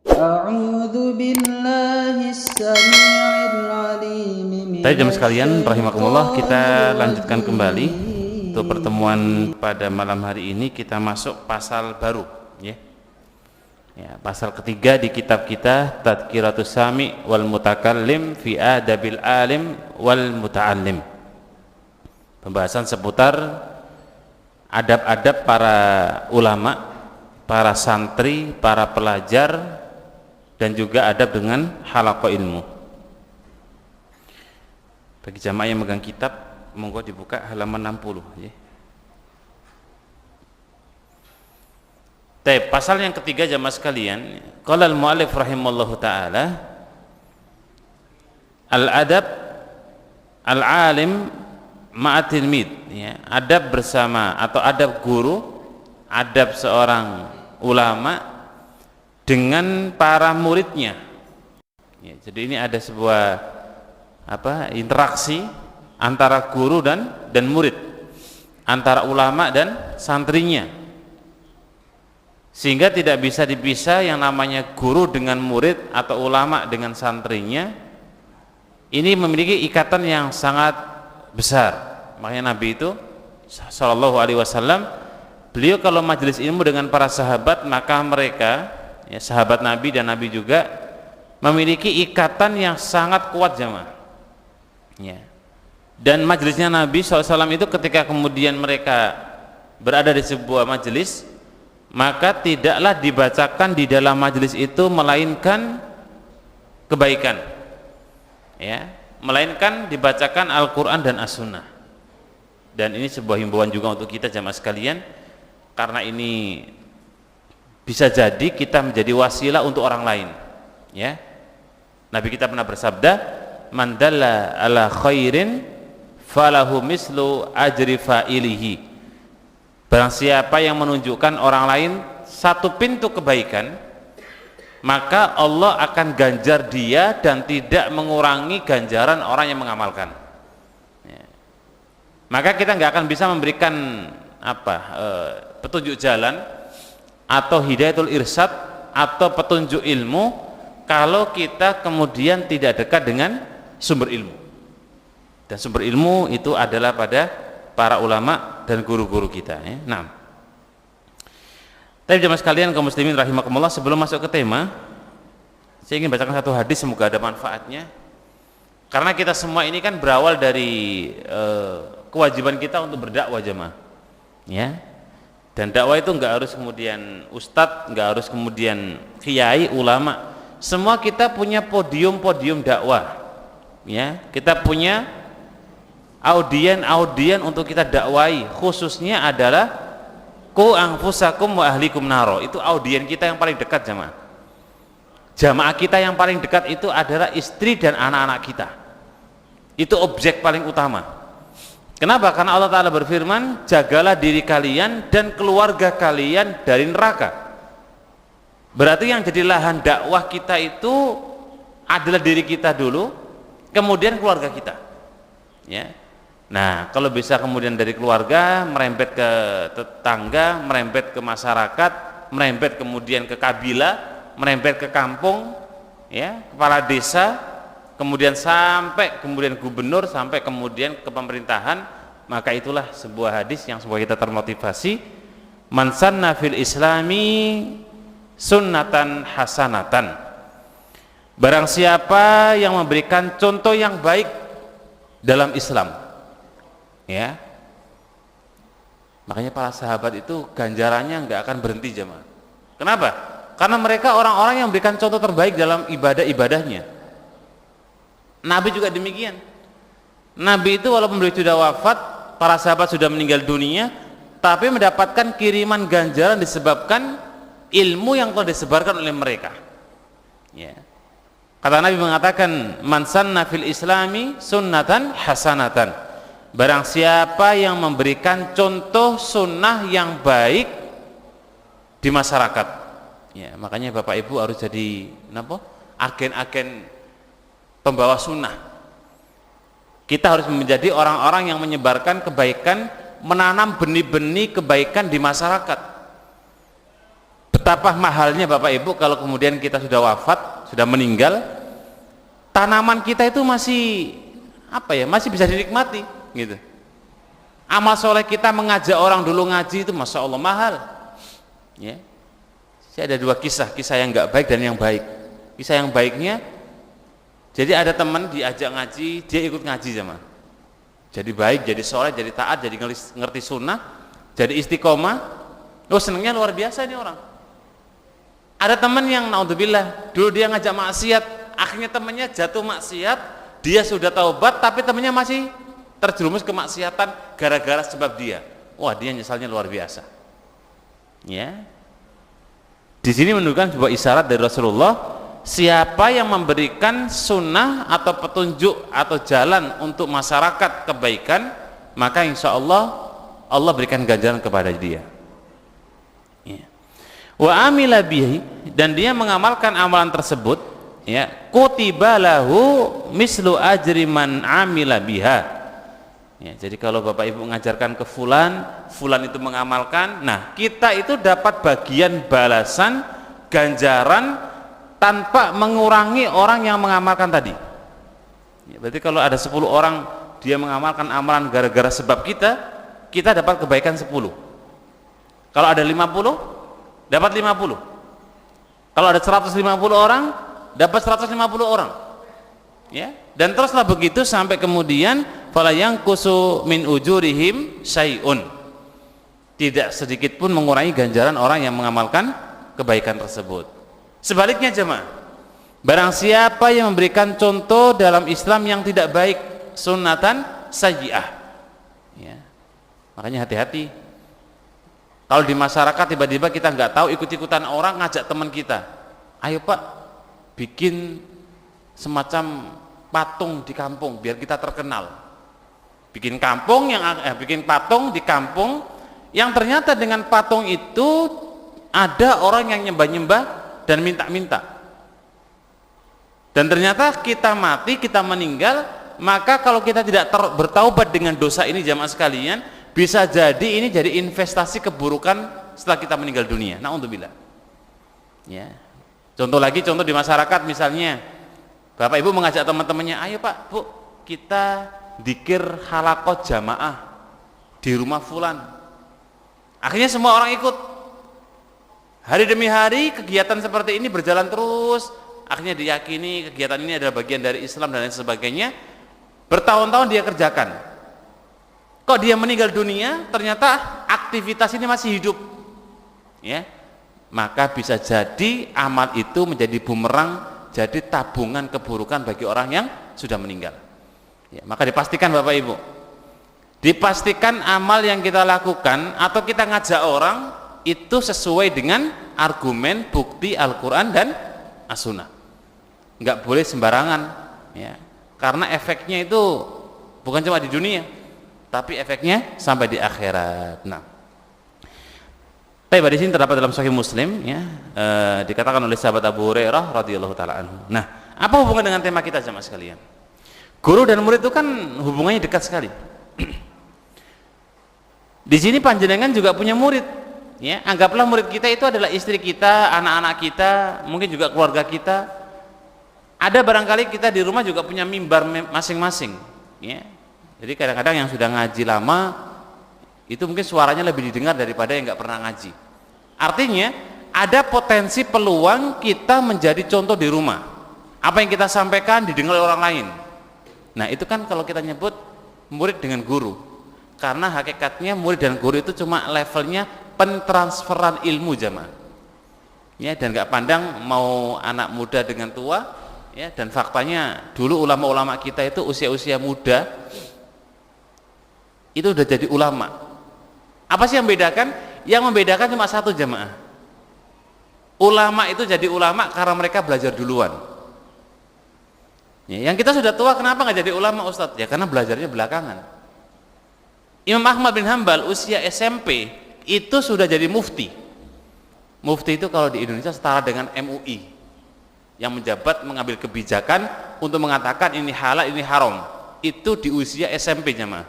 أعوذ بالله السميع العليم من Jemaah sekalian rahimakumullah, kita الشيطان lanjutkan kembali الرجيم. untuk pertemuan pada malam hari ini. Kita masuk pasal baru ya. Pasal ketiga di kitab kita Tadhkiratus Sami wal Mutakallim fi Adabil Alim wal Muta'allim. Pembahasan seputar adab-adab para ulama, para santri, para pelajar, dan juga adab dengan halaqah ilmu. Bagi jamaah yang megang kitab, monggo dibuka halaman 60 ya. Pasal yang ketiga jamaah sekalian, qala al-mu'allif rahimallahu taala, al-adab al-alim ma'atilmid ya, adab bersama atau adab guru, adab seorang ulama dengan para muridnya ya. Jadi ini ada sebuah interaksi antara guru dan murid, antara ulama dan santrinya, sehingga tidak bisa dipisah yang namanya guru dengan murid atau ulama dengan santrinya. Ini memiliki ikatan yang sangat besar. Makanya Nabi itu Shallallahu Alaihi Wasallam, beliau kalau majelis ilmu dengan para sahabat, maka mereka ya, sahabat Nabi dan Nabi juga memiliki ikatan yang sangat kuat jamaah ya. Dan majelisnya Nabi SAW itu ketika kemudian mereka berada di sebuah majelis, maka tidaklah dibacakan di dalam majelis itu melainkan kebaikan ya, melainkan dibacakan Al-Quran dan As-Sunnah. Dan ini sebuah himbauan juga untuk kita jamaah sekalian, karena ini bisa jadi kita menjadi wasilah untuk orang lain ya. Nabi kita pernah bersabda, man dalla ala khairin falahu mislu ajri fa'ilihi. Barang siapa yang menunjukkan orang lain satu pintu kebaikan, maka Allah akan ganjar dia dan tidak mengurangi ganjaran orang yang mengamalkan ya. Maka kita nggak akan bisa memberikan petunjuk jalan atau hidayatul irsyad atau petunjuk ilmu kalau kita kemudian tidak dekat dengan sumber ilmu. Dan sumber ilmu itu adalah pada para ulama dan guru-guru kita ya. Nah, tapi jemaah sekalian kaum muslimin rahimakumullah, sebelum masuk ke tema, saya ingin bacakan satu hadis, semoga ada manfaatnya. Karena kita semua ini kan berawal dari kewajiban kita untuk berdakwah jemaah ya. Dan dakwah itu enggak harus kemudian ustadz, enggak harus kemudian kiai, ulama. Semua kita punya podium-podium dakwah ya. Kita punya audien untuk kita dakwai, khususnya adalah ku anfusakum wa ahlikum naro. Itu audien kita yang paling dekat jamaah. Jamaah kita yang paling dekat itu adalah istri dan anak-anak kita. Itu objek paling utama. Kenapa? Karena Allah Ta'ala berfirman, jagalah diri kalian dan keluarga kalian dari neraka. Berarti yang jadi lahan dakwah kita itu adalah diri kita dulu, kemudian keluarga kita ya. Nah, kalau bisa kemudian dari keluarga merembet ke tetangga, merembet ke masyarakat, merembet kemudian ke kabilah, merembet ke kampung ya, kepala desa, kemudian sampai kemudian gubernur, sampai kemudian ke pemerintahan. Maka itulah sebuah hadis yang sebuah kita termotivasi, man sanna fil islami sunnatan hasanatan. Barang siapa yang memberikan contoh yang baik dalam Islam ya. Makanya para sahabat itu ganjarannya nggak akan berhenti jemaah. Kenapa? Karena mereka orang-orang yang memberikan contoh terbaik dalam ibadah-ibadahnya. Nabi juga demikian. Nabi itu walaupun beliau sudah wafat, para sahabat sudah meninggal dunia, tapi mendapatkan kiriman ganjaran disebabkan ilmu yang telah disebarkan oleh mereka ya. Kata Nabi mengatakan, man sanna fil islami sunnatan hasanatan. Barang siapa yang memberikan contoh sunnah yang baik di masyarakat ya. Makanya Bapak Ibu harus jadi agen-agen pembawa sunnah. Kita harus menjadi orang-orang yang menyebarkan kebaikan, menanam benih-benih kebaikan di masyarakat. Betapa mahalnya Bapak Ibu kalau kemudian kita sudah wafat, sudah meninggal, tanaman kita itu masih masih bisa dinikmati gitu. Amal soleh kita mengajak orang dulu ngaji itu Masya Allah mahal ya. Saya ada dua kisah yang nggak baik dan yang baik. Kisah yang baiknya, jadi ada teman diajak ngaji, dia ikut ngaji sama, jadi baik, jadi soleh, jadi taat, jadi ngerti sunnah, jadi istiqomah. Senangnya luar biasa ini orang. Ada teman yang naudzubillah, dulu dia ngajak maksiat, akhirnya temannya jatuh maksiat, dia sudah taubat tapi temannya masih terjerumus kemaksiatan gara-gara sebab dia. Wah, dia nyesalnya luar biasa. Ya. Di sini menunjukkan sebuah isyarat dari Rasulullah, siapa yang memberikan sunnah atau petunjuk atau jalan untuk masyarakat kebaikan, maka insya Allah Allah berikan ganjaran kepada dia. Ya. Wa amila bihi, dan dia mengamalkan amalan tersebut, ya, kutiba lahu mislu ajri man amila biha. Ya, jadi kalau Bapak Ibu mengajarkan ke fulan itu mengamalkan, nah kita itu dapat bagian balasan ganjaran tanpa mengurangi orang yang mengamalkan tadi. Ya, berarti kalau ada 10 orang dia mengamalkan amalan gara-gara sebab kita dapat kebaikan 10. Kalau ada 50 dapat 50. Kalau ada 150 orang dapat 150 orang. Ya, dan teruslah begitu sampai kemudian fala yanqusu min ujurihim syai'un. Tidak sedikit pun mengurangi ganjaran orang yang mengamalkan kebaikan tersebut. Sebaliknya jemaah, barang siapa yang memberikan contoh dalam Islam yang tidak baik, sunnatan sayyi'ah, ya, makanya hati-hati kalau di masyarakat tiba-tiba kita nggak tahu, ikut-ikutan orang ngajak teman kita, ayo Pak bikin semacam patung di kampung biar kita terkenal. Bikin patung di kampung yang ternyata dengan patung itu ada orang yang nyembah-nyembah dan minta-minta. Dan ternyata kita mati, kita meninggal, maka kalau kita tidak bertaubat dengan dosa ini jamaah sekalian, bisa jadi ini jadi investasi keburukan setelah kita meninggal dunia. Na'udzubillah. Ya. Contoh di masyarakat misalnya, Bapak Ibu mengajak teman-temannya, ayo Pak, Bu, kita dzikir halaqah jamaah di rumah fulan. Akhirnya semua orang ikut. Hari demi hari kegiatan seperti ini berjalan terus. Akhirnya diyakini kegiatan ini adalah bagian dari Islam dan lain sebagainya. Bertahun-tahun dia kerjakan. Kok dia meninggal dunia, ternyata aktivitas ini masih hidup. Ya. Maka bisa jadi amal itu menjadi bumerang, jadi tabungan keburukan bagi orang yang sudah meninggal. Ya, maka dipastikan Bapak Ibu, dipastikan amal yang kita lakukan atau kita ngajak orang itu sesuai dengan argumen bukti Al-Quran dan As-Sunnah. Nggak boleh sembarangan, ya, karena efeknya itu bukan cuma di dunia, tapi efeknya sampai di akhirat. Nah, di sini terdapat dalam Sahih Muslim, ya, dikatakan oleh sahabat Abu Hurairah radhiyallahu taala anhu. Nah, apa hubungan dengan tema kita jemaah sekalian? Guru dan murid itu kan hubungannya dekat sekali. Di sini panjenengan juga punya murid, ya. Anggaplah murid kita itu adalah istri kita, anak-anak kita, mungkin juga keluarga kita. Ada barangkali kita di rumah juga punya mimbar masing-masing, ya. Jadi kadang-kadang yang sudah ngaji lama itu mungkin suaranya lebih didengar daripada yang nggak pernah ngaji. Artinya ada potensi peluang kita menjadi contoh di rumah. Apa yang kita sampaikan didengar oleh orang lain. Nah itu kan kalau kita nyebut murid dengan guru, karena hakikatnya murid dan guru itu cuma levelnya pentransferan ilmu jamaah. Ya, dan nggak pandang mau anak muda dengan tua, ya, dan faktanya dulu ulama-ulama kita itu usia-usia muda itu udah jadi ulama. Apa sih yang membedakan? Yang membedakan cuma satu jamaah. Ulama itu jadi ulama karena mereka belajar duluan. Ya, yang kita sudah tua kenapa nggak jadi ulama Ustadz? Ya karena belajarnya belakangan. Imam Ahmad bin Hanbal usia SMP itu sudah jadi mufti. Mufti itu kalau di Indonesia setara dengan MUI yang menjabat mengambil kebijakan untuk mengatakan ini halal ini haram. Itu di usia SMP jamaah.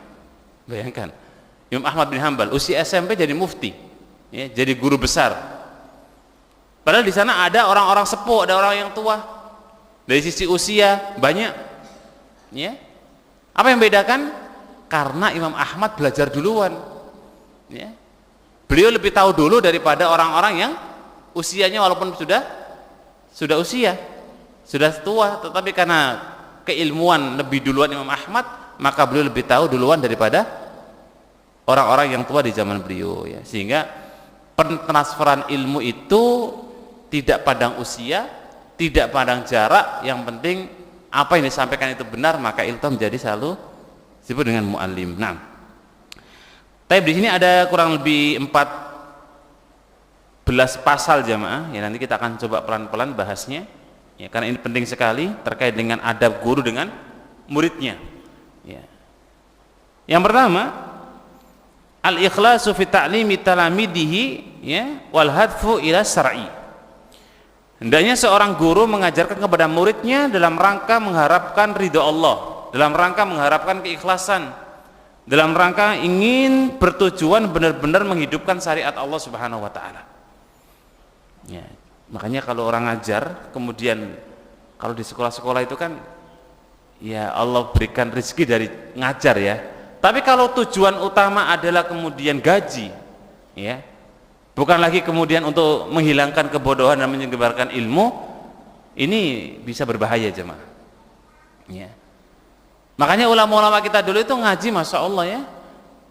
Bayangkan, Imam Ahmad bin Hanbal usia SMP jadi mufti, ya, jadi guru besar. Padahal di sana ada orang-orang sepuh, ada orang yang tua. Dari sisi usia banyak. Ya. Apa yang membedakan? Karena Imam Ahmad belajar duluan. Ya. Beliau lebih tahu dulu daripada orang-orang yang usianya walaupun sudah usia, sudah tua, tetapi karena keilmuan lebih duluan Imam Ahmad, maka beliau lebih tahu duluan daripada orang-orang yang tua di zaman beliau. Ya. Sehingga pentransferan ilmu itu tidak pandang usia, tidak pandang jarak, yang penting apa yang disampaikan itu benar, maka itu menjadi selalu disebut dengan muallim. Nah, tapi di sini ada kurang lebih 14 pasal jamaah, ya nanti kita akan coba pelan-pelan bahasnya, ya karena ini penting sekali terkait dengan adab guru dengan muridnya. Ya. Yang pertama, al-ikhlasu fi ta'limi talamidihi, ya, wal hadfu ila syar'i. Hendaknya seorang guru mengajarkan kepada muridnya dalam rangka mengharapkan ridha Allah, dalam rangka mengharapkan keikhlasan, dalam rangka ingin bertujuan benar-benar menghidupkan syariat Allah Subhanahu wa taala. Ya, makanya kalau orang ngajar, kemudian kalau di sekolah-sekolah itu kan ya Allah berikan rezeki dari ngajar ya. Tapi kalau tujuan utama adalah kemudian gaji, ya, bukan lagi kemudian untuk menghilangkan kebodohan dan menyebarkan ilmu, ini bisa berbahaya jemaah. Ya. Makanya ulama-ulama kita dulu itu ngaji, masya Allah ya,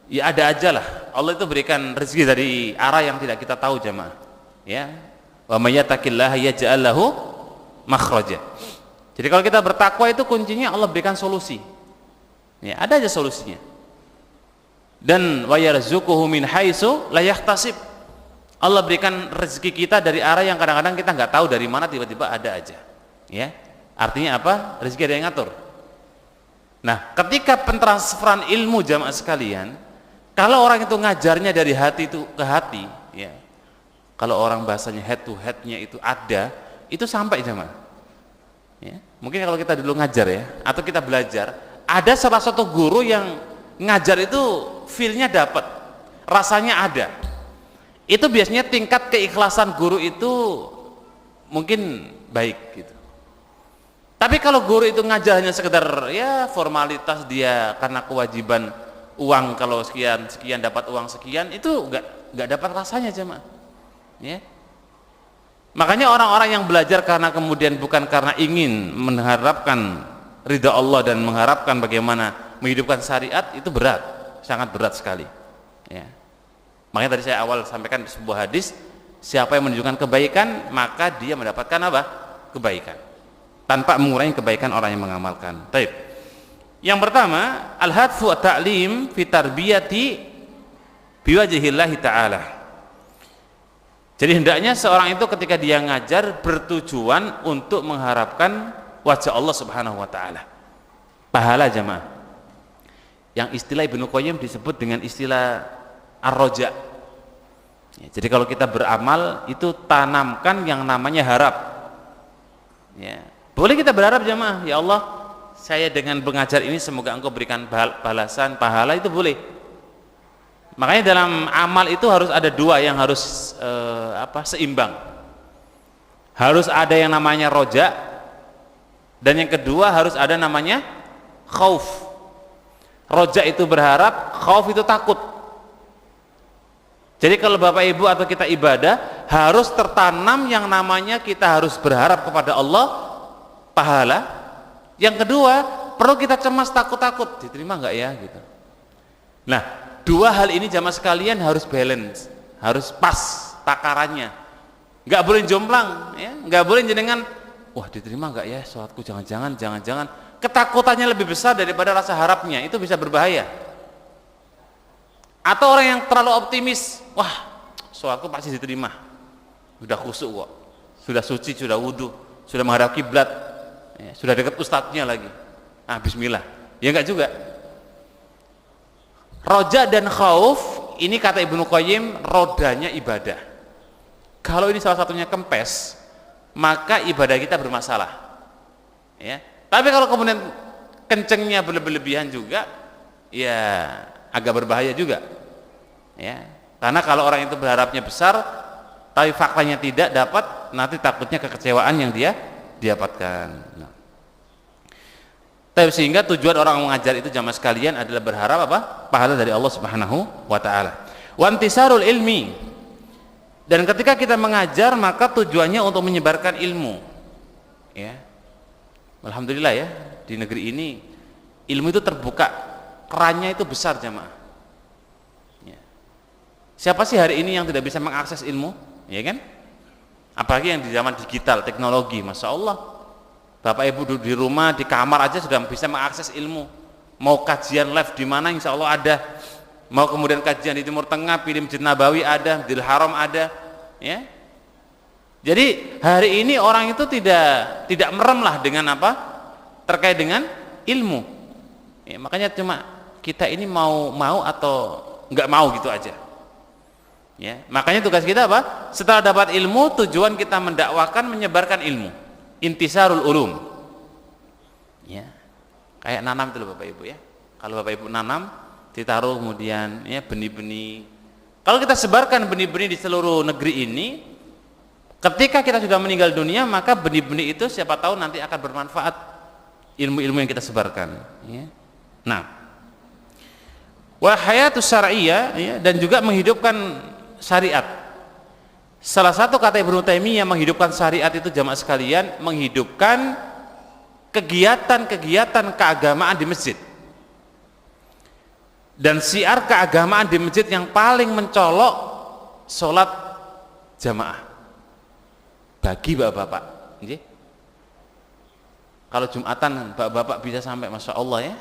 ya ada aja lah. Allah itu berikan rezeki dari arah yang tidak kita tahu jemaah. Ya, wa may yattaqillaha yaj'al lahu makhraja. Jadi kalau kita bertakwa itu kuncinya Allah berikan solusi. Ya, ada aja solusinya. Dan wa yarzuquhu min haitsu la yahtasib. Allah berikan rezeki kita dari arah yang kadang-kadang kita nggak tahu dari mana, tiba-tiba ada aja. Ya, artinya apa? Rezeki ada yang ngatur. Nah, ketika pentransferan ilmu jamaah sekalian, kalau orang itu ngajarnya dari hati itu ke hati, ya, kalau orang bahasanya head to headnya itu ada, itu sampai jamaah. Ya, mungkin kalau kita dulu ngajar ya, atau kita belajar, ada salah satu guru yang ngajar itu feel-nya dapat, rasanya ada. Itu biasanya tingkat keikhlasan guru itu mungkin baik gitu. Tapi kalau guru itu ngajar hanya sekedar ya formalitas dia karena kewajiban uang, kalau sekian dapat uang sekian, itu nggak dapat rasanya jemaah. Ya. Makanya orang-orang yang belajar karena kemudian bukan karena ingin mengharapkan ridha Allah dan mengharapkan bagaimana menghidupkan syariat, itu berat, sangat berat sekali. Ya. Makanya tadi saya awal sampaikan di sebuah hadis, siapa yang menunjukkan kebaikan maka dia mendapatkan apa? Kebaikan, tanpa mengurangi kebaikan orang yang mengamalkan. Baik. Yang pertama, al-hadfu at-ta'lim fi tarbiyati biwajhillahi ta'ala. Jadi hendaknya seorang itu ketika dia ngajar bertujuan untuk mengharapkan wajah Allah Subhanahu wa taala. Pahala jamaah. Yang istilah Ibnu Qayyim disebut dengan istilah ar-roja. Ya, jadi kalau kita beramal itu tanamkan yang namanya harap. Ya, boleh kita berharap jemaah, ya Allah, saya dengan mengajar ini semoga Engkau berikan balasan pahala, itu boleh. Makanya dalam amal itu harus ada dua yang harus seimbang. Harus ada yang namanya roja, dan yang kedua harus ada namanya khauf. Roja itu berharap, khauf itu takut. Jadi kalau Bapak Ibu atau kita ibadah harus tertanam yang namanya kita harus berharap kepada Allah pahala. Yang kedua, perlu kita cemas, takut-takut diterima nggak ya gitu. Nah, dua hal ini jamaah sekalian harus balance, harus pas takarannya. Nggak boleh jomplang, ya, nggak boleh jenengan, wah diterima nggak ya sholatku, jangan-jangan ketakutannya lebih besar daripada rasa harapnya, itu bisa berbahaya. Atau orang yang terlalu optimis, wah sholatku pasti diterima, sudah khusyuk kok, sudah suci, sudah wudhu, sudah menghadap kiblat, ya, sudah dekat ustadznya lagi, ah bismillah, ya enggak juga. Roja dan khauf ini kata Ibnu Qayyim rodanya ibadah. Kalau ini salah satunya kempes, maka ibadah kita bermasalah, ya. Tapi kalau kemudian kencengnya berlebihan juga, ya agak berbahaya juga, ya. Karena kalau orang itu berharapnya besar, tapi faktanya tidak dapat, nanti takutnya kekecewaan yang dia dapatkan. Nah. Sehingga tujuan orang mengajar itu jamaah sekalian adalah berharap apa? Pahala dari Allah Subhanahu wa taala. Wa intisarul ilmi. Dan ketika kita mengajar maka tujuannya untuk menyebarkan ilmu. Ya. Alhamdulillah ya, di negeri ini ilmu itu terbuka, kerannya itu besar jamaah. Ya. Siapa sih hari ini yang tidak bisa mengakses ilmu? Ya kan? Apalagi yang di zaman digital, teknologi, masya Allah. Bapak Ibu duduk di rumah, di kamar aja sudah bisa mengakses ilmu. Mau kajian live di mana, insya Allah ada. Mau kemudian kajian di Timur Tengah, pilih Masjid Nabawi ada, Masjidil Haram ada. Ya. Jadi hari ini orang itu tidak merem lah dengan apa? Terkait dengan ilmu. Ya, makanya cuma kita ini mau atau nggak mau gitu aja. Ya, makanya tugas kita apa? Setelah dapat ilmu, tujuan kita mendakwakan, menyebarkan ilmu. Intisarul ulum. Ya. Kayak nanam itu loh Bapak Ibu ya. Kalau Bapak Ibu nanam, ditaruh kemudian ya benih-benih. Kalau kita sebarkan benih-benih di seluruh negeri ini, ketika kita sudah meninggal dunia, maka benih-benih itu siapa tahu nanti akan bermanfaat ilmu-ilmu yang kita sebarkan. Ya. Nah, wa hayatus syar'iyyah ya, dan juga menghidupkan syariat. Salah satu kata Ibnu Taimiyah menghidupkan syariat itu jamaah sekalian, menghidupkan kegiatan-kegiatan keagamaan di masjid. Dan syiar keagamaan di masjid yang paling mencolok sholat jamaah bagi bapak-bapak. Kalau Jumatan bapak-bapak bisa sampai masya Allah ya,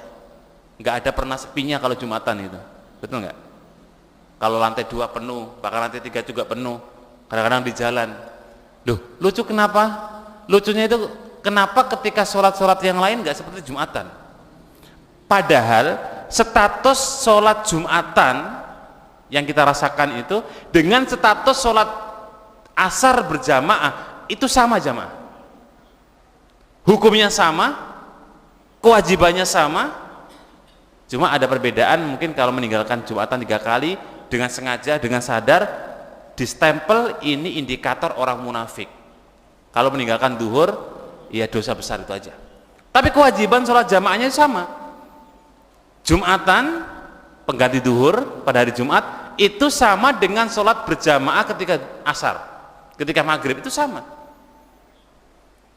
nggak ada pernah sepinya kalau Jumatan itu, betul nggak? Kalau lantai 2 penuh, bahkan lantai 3 juga penuh. Kadang-kadang di jalan. Loh, lucu kenapa? Lucunya itu kenapa ketika sholat-sholat yang lain nggak seperti Jumatan? Padahal status sholat Jumatan yang kita rasakan itu dengan status sholat asar berjamaah itu sama jamaah. Hukumnya sama, kewajibannya sama, cuma ada perbedaan. Mungkin kalau meninggalkan Jumatan 3 kali dengan sengaja, dengan sadar, distempel ini indikator orang munafik. Kalau meninggalkan duhur, ya dosa besar itu aja. Tapi kewajiban sholat jamaahnya sama. Jumatan, pengganti duhur pada hari Jumat, itu sama dengan sholat berjamaah ketika asar, ketika maghrib itu sama.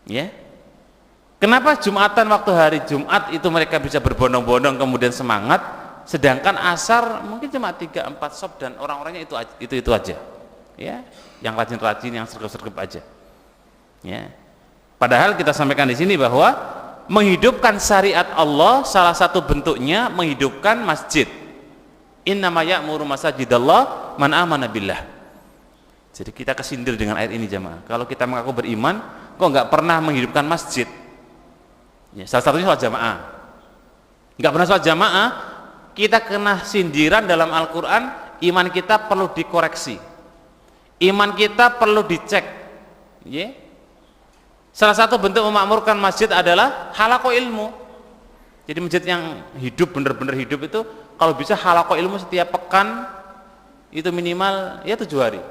Ya. Kenapa Jumatan waktu hari Jumat itu mereka bisa berbondong-bondong kemudian semangat, sedangkan asar mungkin cuma 3-4 sop dan orang-orangnya itu aja. Ya, yang rajin-rajin, yang sergap-sergap aja. Ya. Padahal kita sampaikan di sini bahwa menghidupkan syariat Allah salah satu bentuknya menghidupkan masjid. Innama ya'muru masajidallah man amana billah. Jadi kita kesindir dengan ayat ini jamaah. Kalau kita mengaku beriman, kok nggak pernah menghidupkan masjid? Ya, salah satunya sholat jamaah. Nggak pernah sholat jamaah, kita kena sindiran dalam Al-Quran. Iman kita perlu dikoreksi. Iman kita perlu dicek. Yeah. Salah satu bentuk memakmurkan masjid adalah halaqah ilmu. Jadi masjid yang hidup, benar-benar hidup itu kalau bisa halaqah ilmu setiap pekan itu minimal ya 7 hari.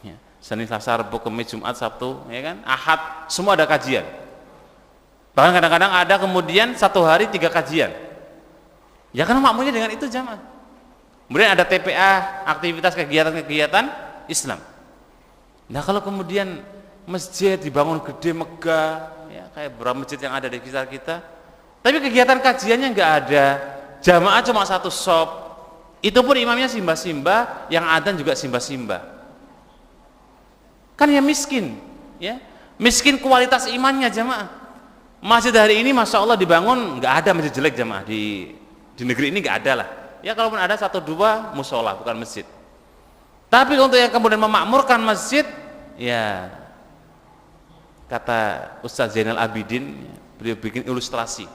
Ya. Senin, Selasa, Rabu, Kamis, Jumat, Sabtu, ya kan? Ahad, semua ada kajian. Bahkan kadang-kadang ada kemudian 1 hari 3 kajian. Ya kan makmurnya dengan itu jamaah. Kemudian ada TPA, aktivitas kegiatan-kegiatan Islam. Nah kalau kemudian masjid dibangun gede megah, ya, kayak beberapa masjid yang ada di sekitar kita, tapi kegiatan kajiannya nggak ada, jamaah cuma 1 shop, itu pun imamnya simbah-simbah, yang adzan juga simbah-simbah. Kan ya miskin, ya miskin kualitas imannya jamaah. Masjid hari ini masya Allah dibangun, nggak ada masjid jelek jamaah di negeri ini, nggak ada lah. Ya kalaupun ada 1-2 musola bukan masjid. Tapi untuk yang kemudian memakmurkan masjid, ya kata Ustaz Zainal Abidin, beliau bikin ilustrasi.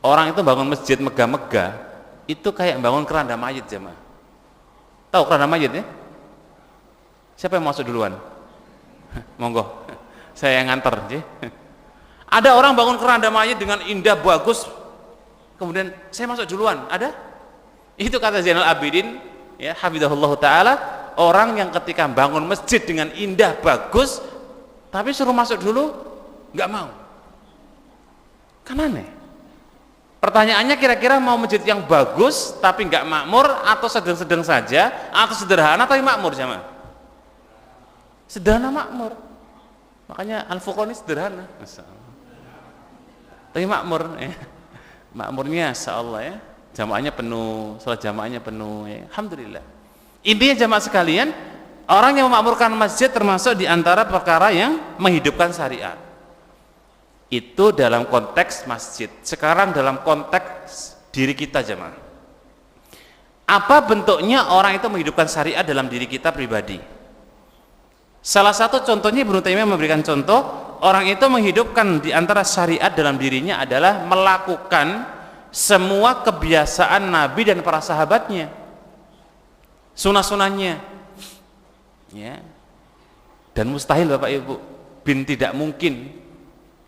Orang itu bangun masjid megah-megah, itu kayak bangun keranda mayit jemaah. Tahu keranda mayit ya? Siapa yang masuk duluan? Monggo, saya yang nganter. Ada orang bangun keranda mayit dengan indah bagus, kemudian saya masuk duluan. Ada? Itu kata Zainal Abidin. Ya, hafizahullah taala, orang yang ketika bangun masjid dengan indah bagus tapi suruh masuk dulu nggak mau? Kan aneh. Pertanyaannya, kira-kira mau masjid yang bagus tapi nggak makmur, atau sedang-sedang saja, atau sederhana tapi makmur jamaah? Sederhana makmur. Makanya Al-Furqan ini sederhana, tapi makmur ya. Makmurnya insyaallah ya, jamaahnya penuh, salat jamaahnya penuh ya. Alhamdulillah. Intinya jamaah sekalian, orang yang memakmurkan masjid termasuk di antara perkara yang menghidupkan syariat. Itu dalam konteks masjid. Sekarang dalam konteks diri kita jamaah. Apa bentuknya orang itu menghidupkan syariat dalam diri kita pribadi? Salah satu contohnya Ibnu Taimiyah memberikan contoh, orang itu menghidupkan di antara syariat dalam dirinya adalah melakukan semua kebiasaan Nabi dan para sahabatnya, sunah-sunahnya ya. Dan mustahil Bapak Ibu tidak mungkin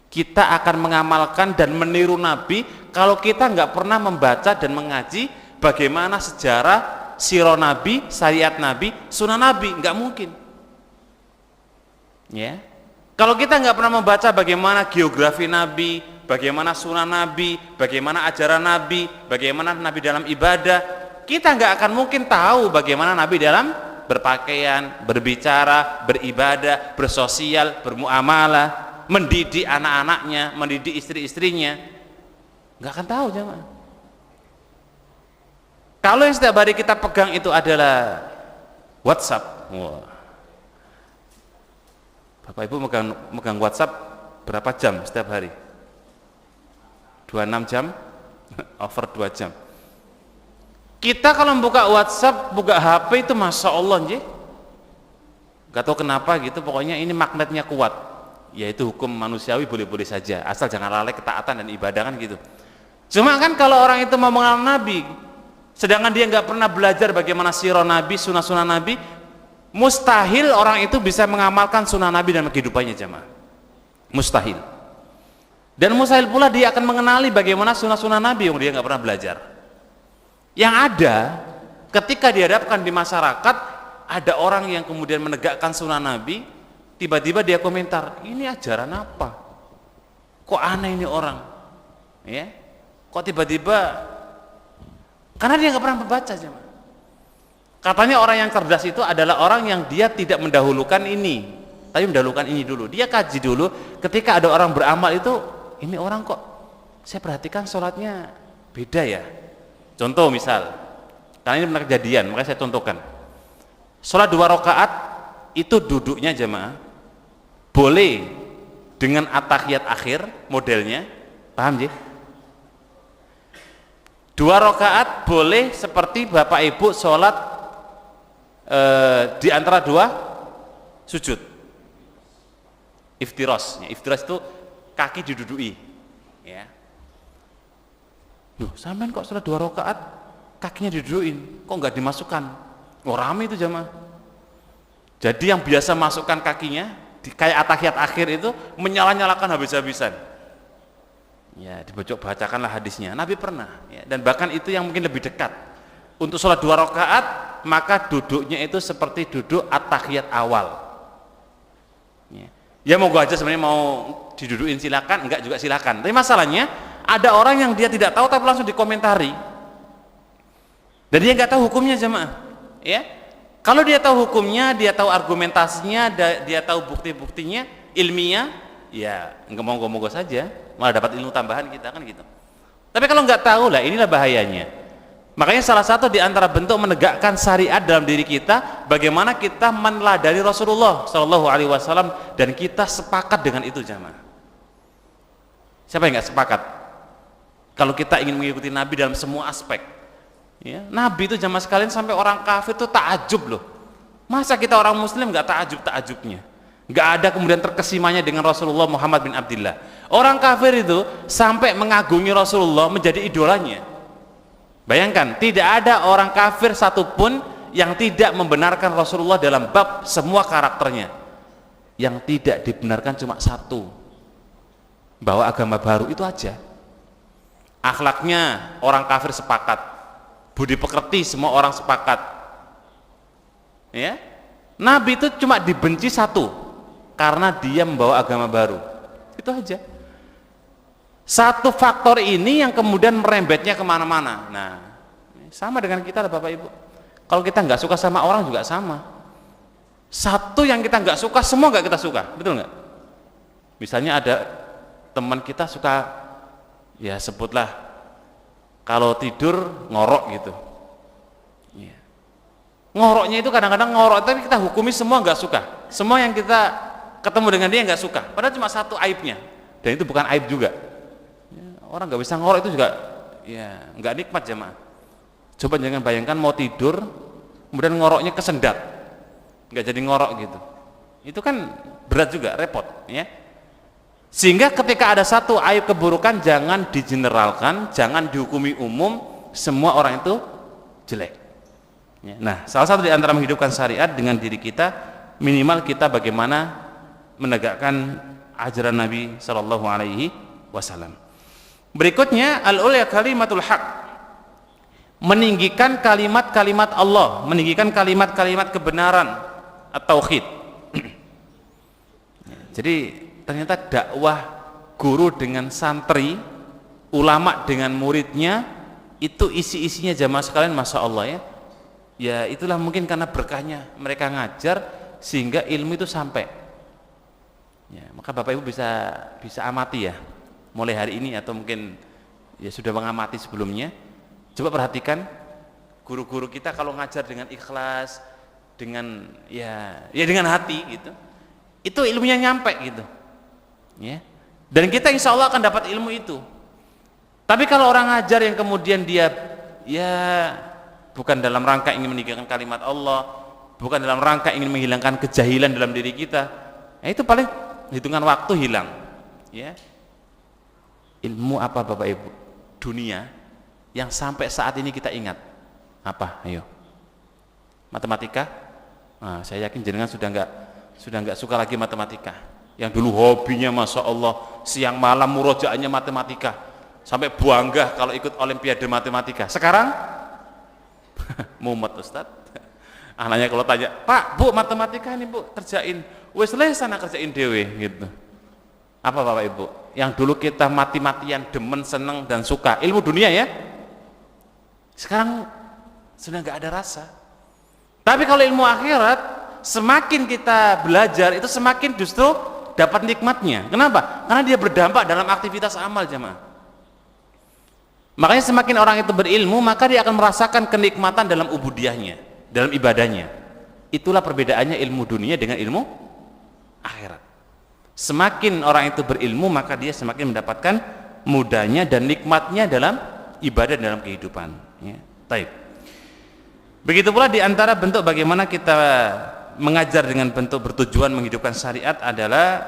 kita akan mengamalkan dan meniru Nabi kalau kita nggak pernah membaca dan mengaji bagaimana sejarah sirah Nabi, syariat Nabi, sunnah Nabi. Nggak mungkin ya. Kalau kita nggak pernah membaca bagaimana geografi Nabi, bagaimana sunnah Nabi, bagaimana ajaran Nabi, bagaimana Nabi dalam ibadah, kita nggak akan mungkin tahu bagaimana Nabi dalam berpakaian, berbicara, beribadah, bersosial, bermuamalah, mendidik anak-anaknya, mendidik istri-istrinya. Nggak akan tahu jemaah. Kalau yang setiap hari kita pegang itu adalah WhatsApp, wah. Bapak Ibu megang WhatsApp berapa jam setiap hari? 26 jam? Over 2 jam. Kita kalau buka WhatsApp, buka HP itu Masya Allah nje. Gak tahu kenapa gitu, pokoknya ini magnetnya kuat. Yaitu hukum manusiawi boleh-boleh saja, asal jangan lalai ketaatan dan ibadah kan gitu. Cuma kan kalau orang itu mau mengenal Nabi, sedangkan dia nggak pernah belajar bagaimana sirah Nabi, sunnah-sunnah Nabi, mustahil orang itu bisa mengamalkan sunnah Nabi dalam kehidupannya jamaah. Mustahil. Dan mustahil pula dia akan mengenali bagaimana sunnah-sunnah Nabi yang dia nggak pernah belajar. Yang ada, ketika dihadapkan di masyarakat, ada orang yang kemudian menegakkan sunnah Nabi, tiba-tiba dia komentar, ini ajaran apa? Kok aneh ini orang? Ya, kok tiba-tiba? Karena dia nggak pernah membaca jemaah. Katanya orang yang cerdas itu adalah orang yang dia tidak mendahulukan ini, tapi mendahulukan ini dulu. Dia kaji dulu. Ketika ada orang beramal itu, ini orang kok saya perhatikan sholatnya beda ya. Contoh misal, karena ini pernah kejadian, makanya saya contohkan. Sholat 2 rakaat itu duduknya jemaah boleh dengan at-tahiyat akhir modelnya, paham ya? 2 rakaat boleh seperti Bapak Ibu sholat di antara 2 sujud. Iftiras, ya, iftiras itu kaki didudui, ya. Loh, sampean kok sholat 2 rakaat kakinya diduduin, kok nggak dimasukkan? Oh, rame itu jamaah. Jadi yang biasa masukkan kakinya kayak at-tahiyat akhir itu menyala-nyalakan habis-habisan. Ya, bacakanlah hadisnya. Nabi pernah, ya, dan bahkan itu yang mungkin lebih dekat. Untuk sholat 2 rakaat maka duduknya itu seperti duduk at-tahiyat awal. Ya mau gua aja sebenarnya mau didudukin silakan, enggak juga silakan. Tapi masalahnya ada orang yang dia tidak tahu tapi langsung dikomentari. Dan dia nggak tahu hukumnya jemaah. Ya, kalau dia tahu hukumnya, dia tahu argumentasinya, dia tahu bukti-buktinya ilmiah, ya nggak monggo-monggo saja, malah dapat ilmu tambahan kita kan gitu. Tapi kalau nggak tahu lah, inilah bahayanya. Makanya salah satu di antara bentuk menegakkan syariat dalam diri kita, bagaimana kita meneladani Rasulullah Shallallahu Alaihi Wasallam dan kita sepakat dengan itu jamaah. Siapa yang nggak sepakat? Kalau kita ingin mengikuti Nabi dalam semua aspek, ya, Nabi itu jamaah sekalian sampai orang kafir itu takjub loh. Masa kita orang Muslim nggak takjubnya? Nggak ada kemudian terkesimanya dengan Rasulullah Muhammad bin Abdullah. Orang kafir itu sampai mengagumi Rasulullah, menjadi idolanya. Bayangkan, tidak ada orang kafir satupun yang tidak membenarkan Rasulullah dalam bab semua karakternya. Yang tidak dibenarkan cuma satu, bahwa agama baru itu aja. Akhlaknya orang kafir sepakat, budi pekerti semua orang sepakat, Ya. Nabi itu cuma dibenci satu, karena dia membawa agama baru. Itu aja. Satu faktor ini yang kemudian merembetnya kemana-mana. Nah, sama dengan kita lah Bapak Ibu. Kalau kita nggak suka sama orang juga sama. Satu yang kita nggak suka, semua nggak kita suka, betul nggak? Misalnya ada teman kita suka, ya sebutlah, kalau tidur ngorok gitu. Ya. Ngoroknya itu kadang-kadang ngorok, tapi kita hukumi semua nggak suka. Semua yang kita ketemu dengan dia nggak suka. Padahal cuma satu aibnya, dan itu bukan aib juga. Ya, orang nggak bisa ngorok itu juga, ya nggak nikmat jemaah. Coba jangan bayangkan mau tidur, kemudian ngoroknya kesendat, nggak jadi ngorok gitu. Itu kan berat juga, repot, ya. Sehingga ketika ada satu aib keburukan, jangan digeneralkan, jangan dihukumi umum, semua orang itu jelek. Ya. Nah, salah satu di antara menghidupkan syariat dengan diri kita, minimal kita bagaimana menegakkan ajaran Nabi Shallallahu Alaihi Wasallam. Berikutnya, al-ulya kalimatul haq, meninggikan kalimat-kalimat Allah, meninggikan kalimat-kalimat kebenaran atau tauhid. Jadi ternyata dakwah guru dengan santri, ulama dengan muridnya, itu isi-isinya jamaah sekalian, masya Allah ya. Ya itulah mungkin karena berkahnya mereka ngajar sehingga ilmu itu sampai. Ya, maka Bapak Ibu bisa amati ya, mulai hari ini atau mungkin ya sudah mengamati sebelumnya. Coba perhatikan guru-guru kita kalau ngajar dengan ikhlas, dengan ya dengan hati gitu, itu ilmunya nyampe gitu, ya. Dan kita insya Allah akan dapat ilmu itu. Tapi kalau orang ngajar yang kemudian dia ya bukan dalam rangka ingin meninggikan kalimat Allah, bukan dalam rangka ingin menghilangkan kejahilan dalam diri kita, ya itu paling hitungan waktu hilang, ya. Ilmu apa Bapak Ibu? Dunia yang sampai saat ini kita ingat apa? Ayo, matematika. Nah, saya yakin jenengan sudah nggak suka lagi matematika. Yang dulu hobinya masya Allah siang malam murojaahnya matematika, sampai bangga kalau ikut olimpiade matematika. Sekarang mumet Ustadz. Anaknya kalau tanya, Pak, Bu, matematika ini Bu kerjain, wes sana kerjain dewe gitu. Apa Bapak Ibu? Yang dulu kita mati-matian demen, seneng dan suka ilmu dunia ya, sekarang sudah nggak ada rasa. Tapi kalau ilmu akhirat, semakin kita belajar itu semakin justru dapat nikmatnya. Kenapa? Karena dia berdampak dalam aktivitas amal jemaah. Makanya semakin orang itu berilmu, maka dia akan merasakan kenikmatan dalam ubudiyahnya, dalam ibadahnya. Itulah perbedaannya ilmu dunia dengan ilmu akhirat. Semakin orang itu berilmu, maka dia semakin mendapatkan mudahnya dan nikmatnya dalam ibadah dalam kehidupan, ya. Taib. Begitu pula di antara bentuk bagaimana kita mengajar dengan bentuk bertujuan menghidupkan syariat adalah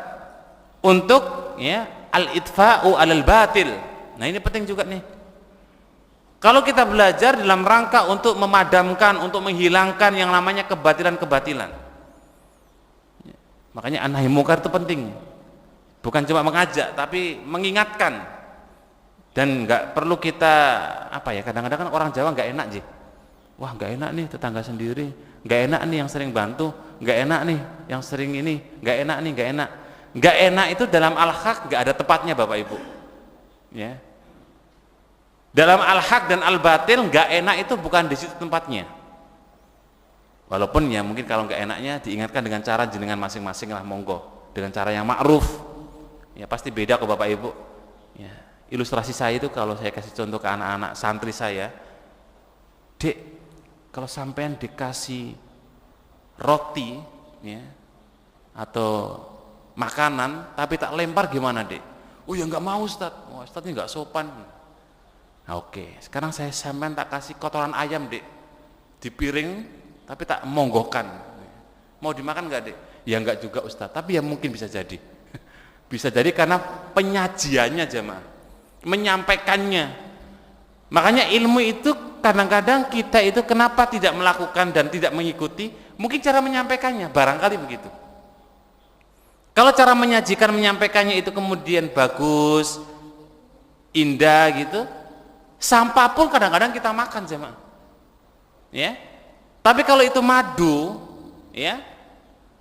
untuk ya al-itfa'u alal batil. Nah, ini penting juga nih. Kalau kita belajar dalam rangka untuk memadamkan, untuk menghilangkan yang namanya kebatilan-kebatilan, ya. Makanya nahi mungkar itu penting. Bukan cuma mengajak, tapi mengingatkan. Dan nggak perlu kita apa ya, kadang-kadang kan orang Jawa nggak enak sih, wah nggak enak nih tetangga sendiri, nggak enak nih yang sering bantu, nggak enak nih yang sering ini, nggak enak itu dalam al-haq nggak ada tepatnya Bapak Ibu, ya. Dalam al-haq dan al-batil nggak enak itu bukan di situ tempatnya. Walaupun ya mungkin kalau nggak enaknya diingatkan dengan cara jenengan masing-masing lah, monggo, dengan cara yang ma'ruf, ya pasti beda kok Bapak Ibu, ya. Ilustrasi saya itu kalau saya kasih contoh ke anak-anak santri saya, Dek, kalau sampean dikasih roti ya, atau makanan tapi tak lempar gimana Dek? Oh ya nggak mau Ustadz, oh, Ustadz ini nggak sopan. Nah, oke, sekarang saya sampean tak kasih kotoran ayam Dek, di piring tapi tak monggohkan, mau dimakan nggak Dek? Ya nggak juga Ustadz, tapi ya mungkin bisa jadi. Bisa jadi karena penyajiannya jemaah, menyampaikannya. Makanya ilmu itu kadang-kadang kita itu kenapa tidak melakukan dan tidak mengikuti, mungkin cara menyampaikannya, barangkali begitu. Kalau cara menyajikan, menyampaikannya itu kemudian bagus, indah gitu, sampah pun kadang-kadang kita makan jemaah, ya. Tapi kalau itu madu, ya,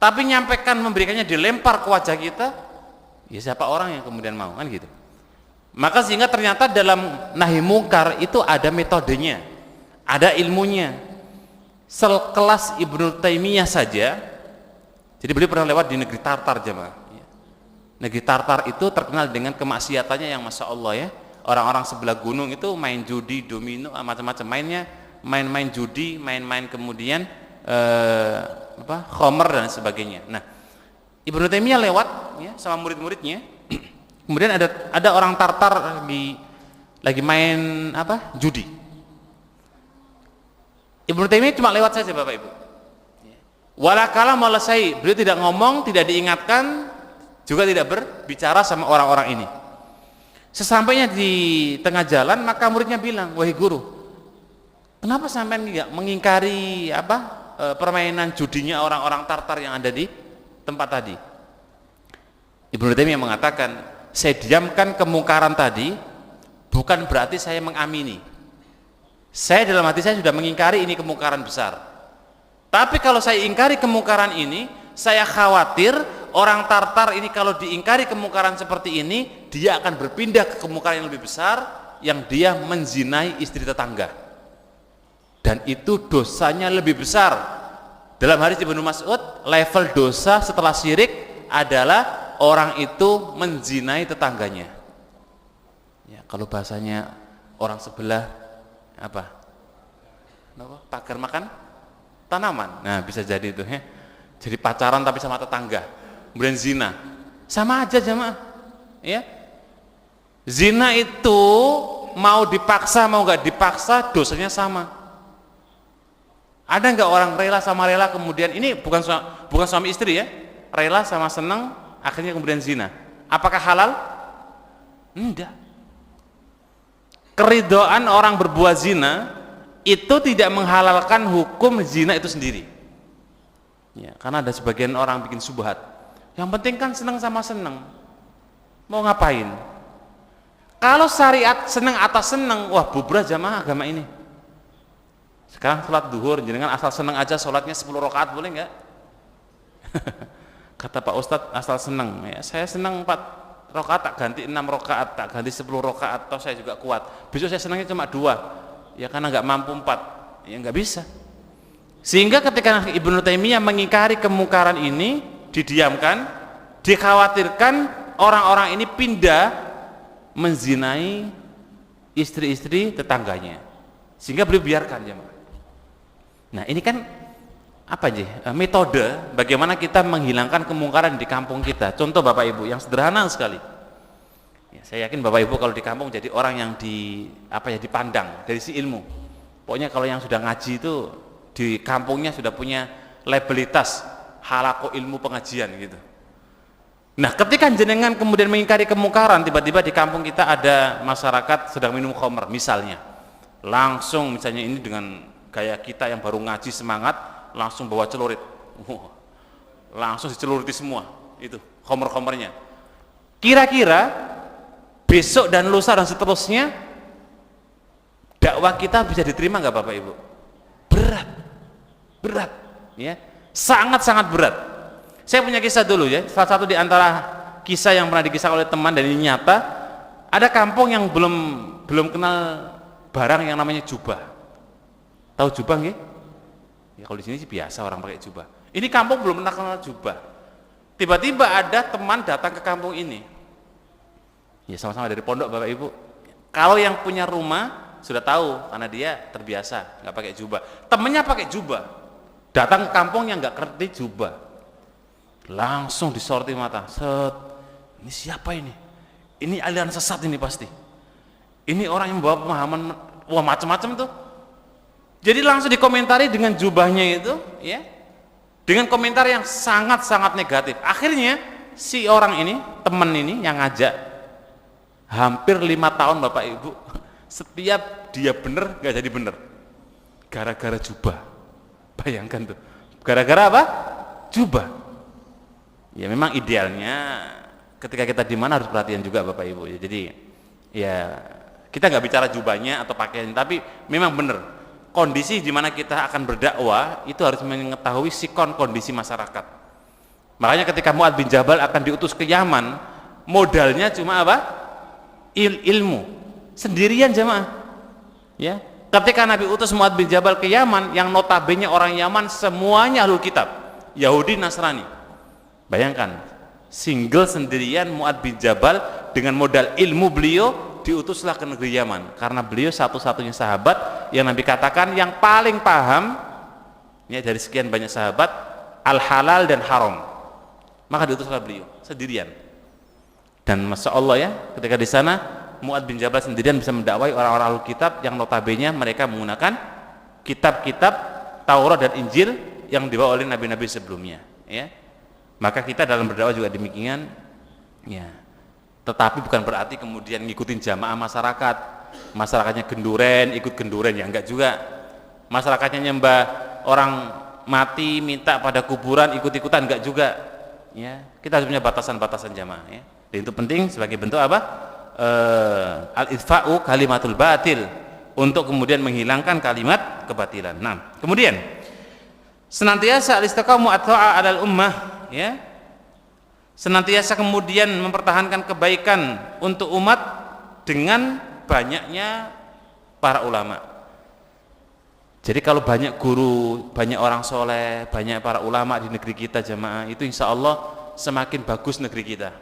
tapi nyampaikan memberikannya dilempar ke wajah kita, ya siapa orang yang kemudian mau, kan gitu. Maka sehingga ternyata dalam nahi mungkar itu ada metodenya, ada ilmunya. Sekelas Ibnu Taimiyah saja, jadi beliau pernah lewat di negeri Tartar jemaah. Negeri Tartar itu terkenal dengan kemaksiatannya yang masya Allah ya. Orang-orang sebelah gunung itu main judi, domino, macam-macam mainnya, main-main judi, main-main kemudian khamr dan sebagainya. Nah, Ibnu Taimiyah lewat ya sama murid-muridnya. Kemudian ada orang Tartar lagi main judi. Ibnu Taimiyah cuma lewat saja Bapak Ibu. Wala kalam wala syai, beliau tidak ngomong, tidak diingatkan, juga tidak berbicara sama orang-orang ini. Sesampainya di tengah jalan, maka muridnya bilang, wahai guru, kenapa sampean enggak mengingkari permainan judinya orang-orang Tartar yang ada di tempat tadi? Ibnu Taimiyah mengatakan, saya diamkan kemungkaran tadi bukan berarti saya mengamini. Saya dalam hati saya sudah mengingkari ini kemungkaran besar. Tapi kalau saya ingkari kemungkaran ini, saya khawatir orang Tartar ini kalau diingkari kemungkaran seperti ini, dia akan berpindah ke kemungkaran yang lebih besar, yang dia menzinai istri tetangga. Dan itu dosanya lebih besar. Dalam hadis Ibnu Mas'ud, level dosa setelah syirik adalah orang itu menzinai tetangganya. Ya, kalau bahasanya orang sebelah pagar makan tanaman. Nah, bisa jadi itu ya. Jadi pacaran tapi sama tetangga. Kemudian zina. Sama aja jemaah. Ya. Zina itu mau dipaksa mau enggak dipaksa dosanya sama. Ada enggak orang rela sama rela kemudian ini bukan suami istri ya. Rela sama senang akhirnya kemudian zina. Apakah halal? Enggak. Keridhaan orang berbuat zina itu tidak menghalalkan hukum zina itu sendiri. Ya, karena ada sebagian orang bikin subhat. Yang penting kan senang sama senang. Mau ngapain? Kalau syariat senang atas senang, wah bubrah jamaah agama ini. Sekarang sholat duhur, jenengan asal senang aja sholatnya 10 rakaat boleh enggak? Kata Pak Ustadz asal senang. Ya, saya senang 4 rakaat tak ganti 6 rakaat, tak ganti 10 rakaat, atau saya juga kuat. Besok saya senangnya cuma 2. Ya karena enggak mampu 4. Ya enggak bisa. Sehingga ketika Ibnu Taimiyah mengingkari kemungkaran ini, didiamkan, dikhawatirkan orang-orang ini pindah menzinai istri-istri tetangganya, sehingga beliau biarkan jemaah. Nah ini kan metode bagaimana kita menghilangkan kemungkaran di kampung kita. Contoh Bapak Ibu yang sederhana sekali. Ya, saya yakin Bapak Ibu kalau di kampung jadi orang yang dipandang dari si ilmu. Pokoknya kalau yang sudah ngaji itu di kampungnya sudah punya labelitas halaqah ilmu pengajian gitu. Nah ketika jenengan kemudian mengingkari kemungkaran, tiba-tiba di kampung kita ada masyarakat sedang minum khamr misalnya, langsung misalnya ini dengan gaya kita yang baru ngaji semangat, langsung bawa celurit, langsung diceluriti semua itu khamr-khamrnya. Kira-kira besok dan lusa dan seterusnya dakwah kita bisa diterima nggak Bapak Ibu? Berat ya, sangat-sangat berat. Saya punya kisah dulu ya, salah satu di antara kisah yang pernah dikisahkan oleh teman dan ini nyata. Ada kampung yang belum kenal barang yang namanya jubah. Tahu jubah nggih? Ya kalau di sini sih biasa orang pakai jubah. Ini kampung belum pernah kenal jubah. Tiba-tiba ada teman datang ke kampung ini. Ya sama-sama dari pondok Bapak Ibu. Kalau yang punya rumah sudah tahu karena dia terbiasa nggak pakai jubah. Temennya pakai jubah. Datang ke kampung yang nggak ngerti jubah. Langsung disoroti mata. Set. Ini siapa ini? Ini aliran sesat ini pasti. Ini orang yang membawa pemahaman macam-macam tuh. Jadi langsung dikomentari dengan jubahnya itu, ya. Dengan komentar yang sangat-sangat negatif. Akhirnya si orang ini, teman ini yang ngajak hampir 5 tahun Bapak Ibu, setiap dia bener gak jadi bener. Gara-gara jubah. Bayangkan tuh. Gara-gara apa? Jubah. Ya memang idealnya ketika kita di mana harus perhatian juga Bapak Ibu ya. Jadi ya kita nggak bicara jubahnya atau pakaian, tapi memang benar kondisi di mana kita akan berdakwah itu harus mengetahui sikon kondisi masyarakat. Makanya ketika Mu'adz bin Jabal akan diutus ke Yaman, modalnya cuma apa? Ilmu. Sendirian jamaah. Ya. Ketika Nabi utus Mu'adz bin Jabal ke Yaman, yang notabene orang Yaman semuanya ahlul kitab, Yahudi, Nasrani. Bayangkan, single sendirian Mu'adz bin Jabal dengan modal ilmu beliau diutuslah ke negeri Yaman, karena beliau satu-satunya sahabat yang Nabi katakan yang paling paham ya dari sekian banyak sahabat al halal dan haram. Maka diutuslah beliau sendirian. Dan masya Allah ya, ketika di sana Mu'adz bin Jabal sendirian bisa mendakwai orang-orang ahlul kitab yang notabene mereka menggunakan kitab-kitab Taurat dan Injil yang dibawa oleh nabi-nabi sebelumnya ya. Maka kita dalam berdakwah juga demikian ya. Tetapi bukan berarti kemudian ngikutin jamaah masyarakat, masyarakatnya genduren, ikut genduren ya enggak juga. Masyarakatnya nyembah orang mati, minta pada kuburan, ikut-ikutan enggak juga. Ya, kita harus punya batasan-batasan jamaah ya. Dan itu penting sebagai bentuk apa? Al-idfa'u kalimatul batil, untuk kemudian menghilangkan kalimat kebatilan. Nah, kemudian senantiasa al-istiqamah at-ta'ah 'alal ummah ya. Senantiasa kemudian mempertahankan kebaikan untuk umat dengan banyaknya para ulama. Jadi kalau banyak guru, banyak orang soleh, banyak para ulama di negeri kita jamaah, itu insya Allah semakin bagus negeri kita.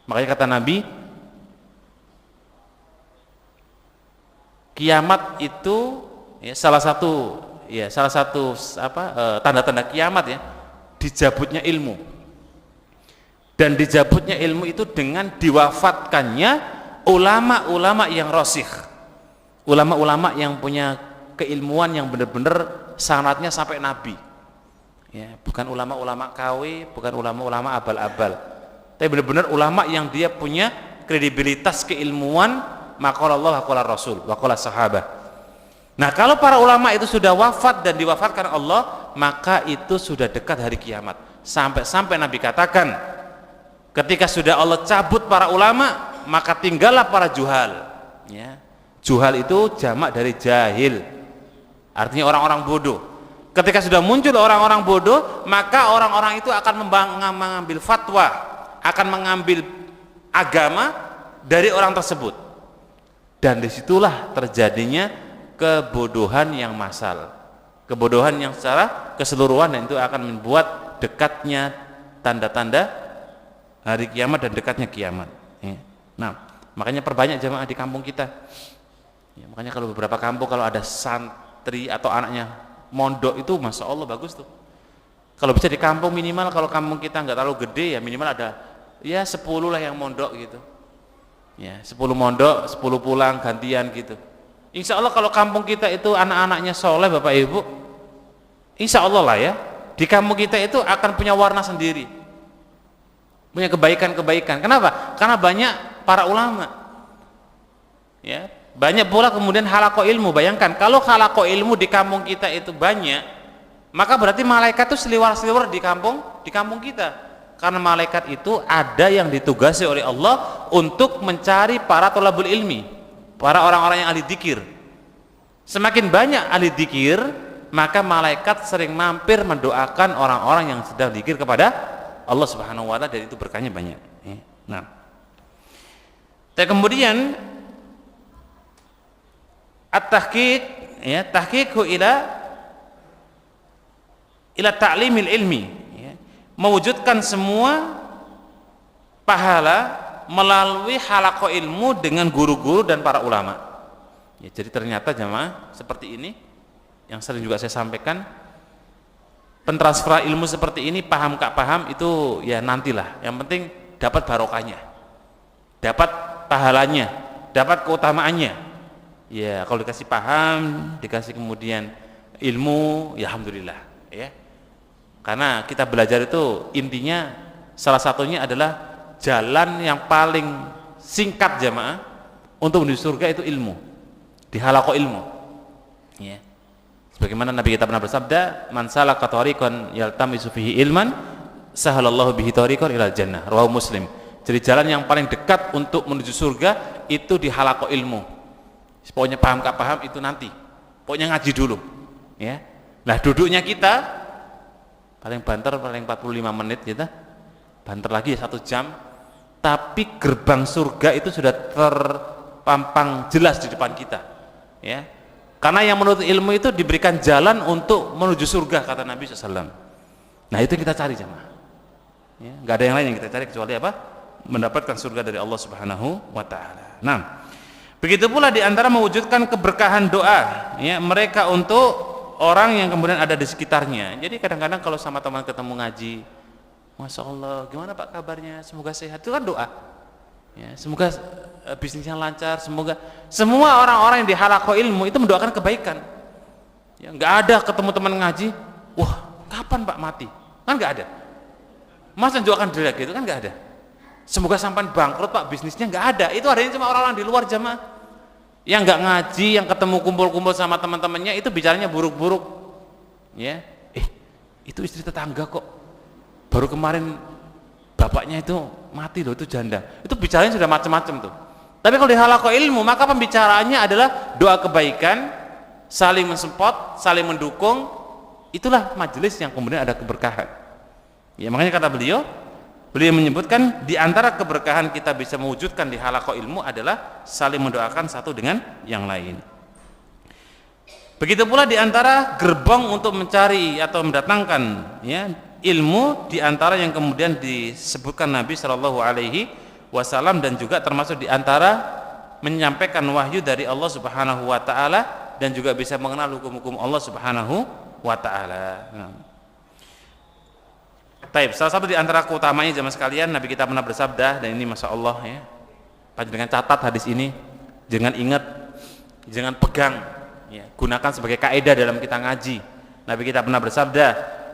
Makanya kata Nabi, kiamat itu ya, salah satu tanda-tanda kiamat ya, dijabutnya ilmu. Dan dijabutnya ilmu itu dengan diwafatkannya ulama-ulama yang rasikh, ulama-ulama yang punya keilmuan yang benar-benar sanadnya sampai Nabi ya, bukan ulama-ulama KW, bukan ulama-ulama abal-abal, tapi benar-benar ulama yang dia punya kredibilitas keilmuan, maqala Allah, maqala Rasul, maqala sahabah. Nah, kalau para ulama itu sudah wafat dan diwafatkan Allah, maka itu sudah dekat hari kiamat. Sampai Nabi katakan, ketika sudah Allah cabut para ulama, maka tinggallah para juhal ya. Juhal itu jamak dari jahil, artinya orang-orang bodoh. Ketika sudah muncul orang-orang bodoh, maka orang-orang itu akan mengambil fatwa, akan mengambil agama dari orang tersebut. Dan disitulah terjadinya kebodohan yang massal, kebodohan yang secara keseluruhan, dan itu akan membuat dekatnya tanda-tanda hari kiamat dan dekatnya kiamat ya. Nah, makanya perbanyak jamaah di kampung kita ya. Makanya kalau beberapa kampung kalau ada santri atau anaknya mondok itu masya Allah bagus tuh. Kalau bisa di kampung minimal, kalau kampung kita nggak terlalu gede ya minimal ada ya 10 lah yang mondok gitu ya, 10 mondok, 10 pulang gantian gitu. Insya Allah kalau kampung kita itu anak-anaknya soleh Bapak Ibu, insya Allah lah ya, di kampung kita itu akan punya warna sendiri, punya kebaikan-kebaikan. Kenapa? Karena banyak para ulama ya, banyak pula kemudian halaqah ilmu. Bayangkan kalau halaqah ilmu di kampung kita itu banyak, maka berarti malaikat itu seliwar-seliwar di kampung kita. Karena malaikat itu ada yang ditugasi oleh Allah untuk mencari para thalabul ilmi, para orang-orang yang ahli dzikir. Semakin banyak ahli dzikir, maka malaikat sering mampir mendoakan orang-orang yang sedang dzikir kepada Allah Subhanahu wa ta'ala, dan itu berkahnya banyak ya. Nah, kemudian at-tahqiq ya, tahqiqu ila ta'limil ilmi ya, mewujudkan semua pahala melalui halaqah ilmu dengan guru-guru dan para ulama ya. Jadi ternyata jamaah seperti ini yang sering juga saya sampaikan, pentransfer ilmu seperti ini, paham gak paham itu ya nantilah, yang penting dapat barokahnya, dapat pahalanya, dapat keutamaannya ya. Kalau dikasih paham, dikasih kemudian ilmu ya alhamdulillah ya. Karena kita belajar itu intinya salah satunya adalah jalan yang paling singkat jamaah untuk menuju surga itu ilmu, di halaqah ilmu ya. Sebagaimana Nabi kita pernah bersabda, man salaka thariqan yaltamisu fihi ilman sahalallahu bihi thariqan ilal jannah, rawahu Muslim. Jadi jalan yang paling dekat untuk menuju surga itu di halaqah ilmu. Pokoknya paham gak paham itu nanti pokoknya ngaji dulu, ya. Nah, duduknya kita paling banter paling 45 menit kita, banter lagi 1 jam, tapi gerbang surga itu sudah terpampang jelas di depan kita, ya. Karena yang menuntut ilmu itu diberikan jalan untuk menuju surga, kata Nabi SAW. Nah, itu kita cari jemaah, ya, nggak ada yang lain yang kita cari kecuali apa? Mendapatkan surga dari Allah Subhanahu wa Ta'ala. Nah, begitu pula di antara mewujudkan keberkahan doa, ya, mereka untuk orang yang kemudian ada di sekitarnya. Jadi kadang-kadang kalau sama teman ketemu ngaji, Masya Allah, gimana Pak kabarnya? Semoga sehat. Itu kan doa. Ya, semoga bisnisnya lancar. Semoga semua orang-orang yang di halaqah ilmu itu mendoakan kebaikan. Ya, nggak ada ketemu teman ngaji, wah kapan Pak mati? Kan nggak ada. Masa mendoakan jelek gitu kan nggak ada. Semoga sampai bangkrut Pak bisnisnya, nggak ada. Itu adanya cuma orang-orang di luar jamaah. Yang nggak ngaji, yang ketemu kumpul-kumpul sama teman-temannya itu bicaranya buruk-buruk, ya. Itu istri tetangga kok, baru kemarin bapaknya itu mati loh, itu janda. Itu bicaranya sudah macam-macam tuh. Tapi kalau di halaqah ilmu, maka pembicaraannya adalah doa kebaikan, saling mensupport, saling mendukung. Itulah majelis yang kemudian ada keberkahan. Ya, makanya kata beliau menyebutkan di antara keberkahan kita bisa mewujudkan di halaqah ilmu adalah saling mendoakan satu dengan yang lain. Begitu pula di antara gerbang untuk mencari atau mendatangkan, ya, ilmu, di antara yang kemudian disebutkan Nabi Shallallahu Alaihi Wasallam, dan juga termasuk di antara menyampaikan wahyu dari Allah Subhanahu Wa Taala, dan juga bisa mengenal hukum-hukum Allah Subhanahu Wa Taala. Taib, salah satu di antara keutamanya jemaah sekalian, Nabi kita pernah bersabda, dan ini Masya Allah, ya, panjenengan catat hadis ini, jangan ingat, jangan pegang, ya, gunakan sebagai kaidah dalam kita ngaji. Nabi kita pernah bersabda,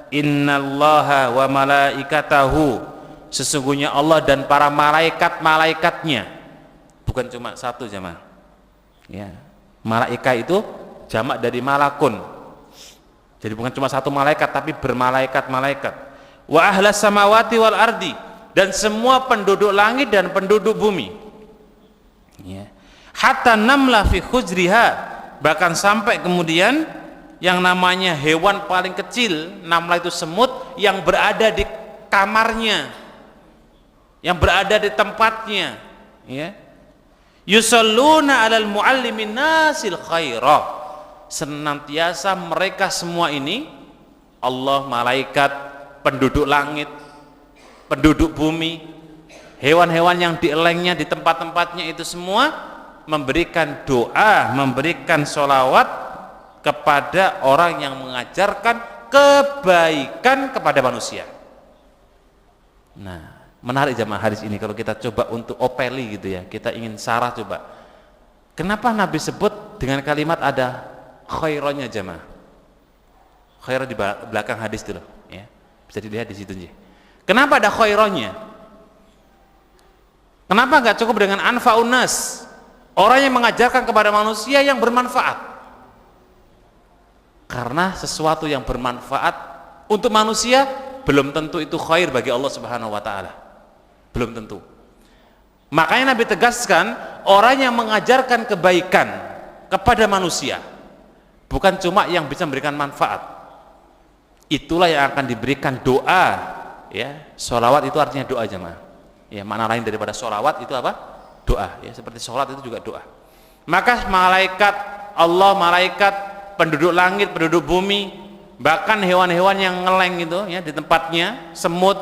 innallaha wa malaikatahu, sesungguhnya Allah dan para malaikat-malaikatnya, bukan cuma satu jemaah, ya, malaikat itu jamak dari malakun, jadi bukan cuma satu malaikat tapi bermalaikat-malaikat. Wa ahlas samawati wal ardi, dan semua penduduk langit dan penduduk bumi, ya. Hatta namla fi khujriha, bahkan sampai kemudian yang namanya hewan paling kecil, namla itu semut, yang berada di kamarnya, yang berada di tempatnya, ya. Yusalluna alal muallimin nasil khairah, senantiasa mereka semua ini, Allah, malaikat, penduduk langit, penduduk bumi, hewan-hewan yang dielengnya di tempat-tempatnya, itu semua memberikan doa, memberikan sholawat kepada orang yang mengajarkan kebaikan kepada manusia. Nah, menarik jamaah hadis ini kalau kita coba untuk opeli gitu, ya, kita ingin sarah coba. Kenapa Nabi sebut dengan kalimat ada khaironnya jamaah? Khairah di belakang hadis itu loh, ya. Bisa dilihat di situ aja. Kenapa ada khaironnya? Kenapa nggak cukup dengan anfa'un nas? Orang yang mengajarkan kepada manusia yang bermanfaat. Karena sesuatu yang bermanfaat untuk manusia belum tentu itu khair bagi Allah Subhanahu wa Ta'ala. Belum tentu. Makanya Nabi tegaskan, orang yang mengajarkan kebaikan kepada manusia bukan cuma yang bisa memberikan manfaat, itulah yang akan diberikan doa, ya. Sholawat itu artinya doa jemaah, ya. Makna lain daripada sholawat itu apa? Doa, ya. Seperti sholat itu juga doa. Maka malaikat Allah, malaikat, penduduk langit, penduduk bumi, bahkan hewan-hewan yang ngeleng itu, ya, di tempatnya, semut,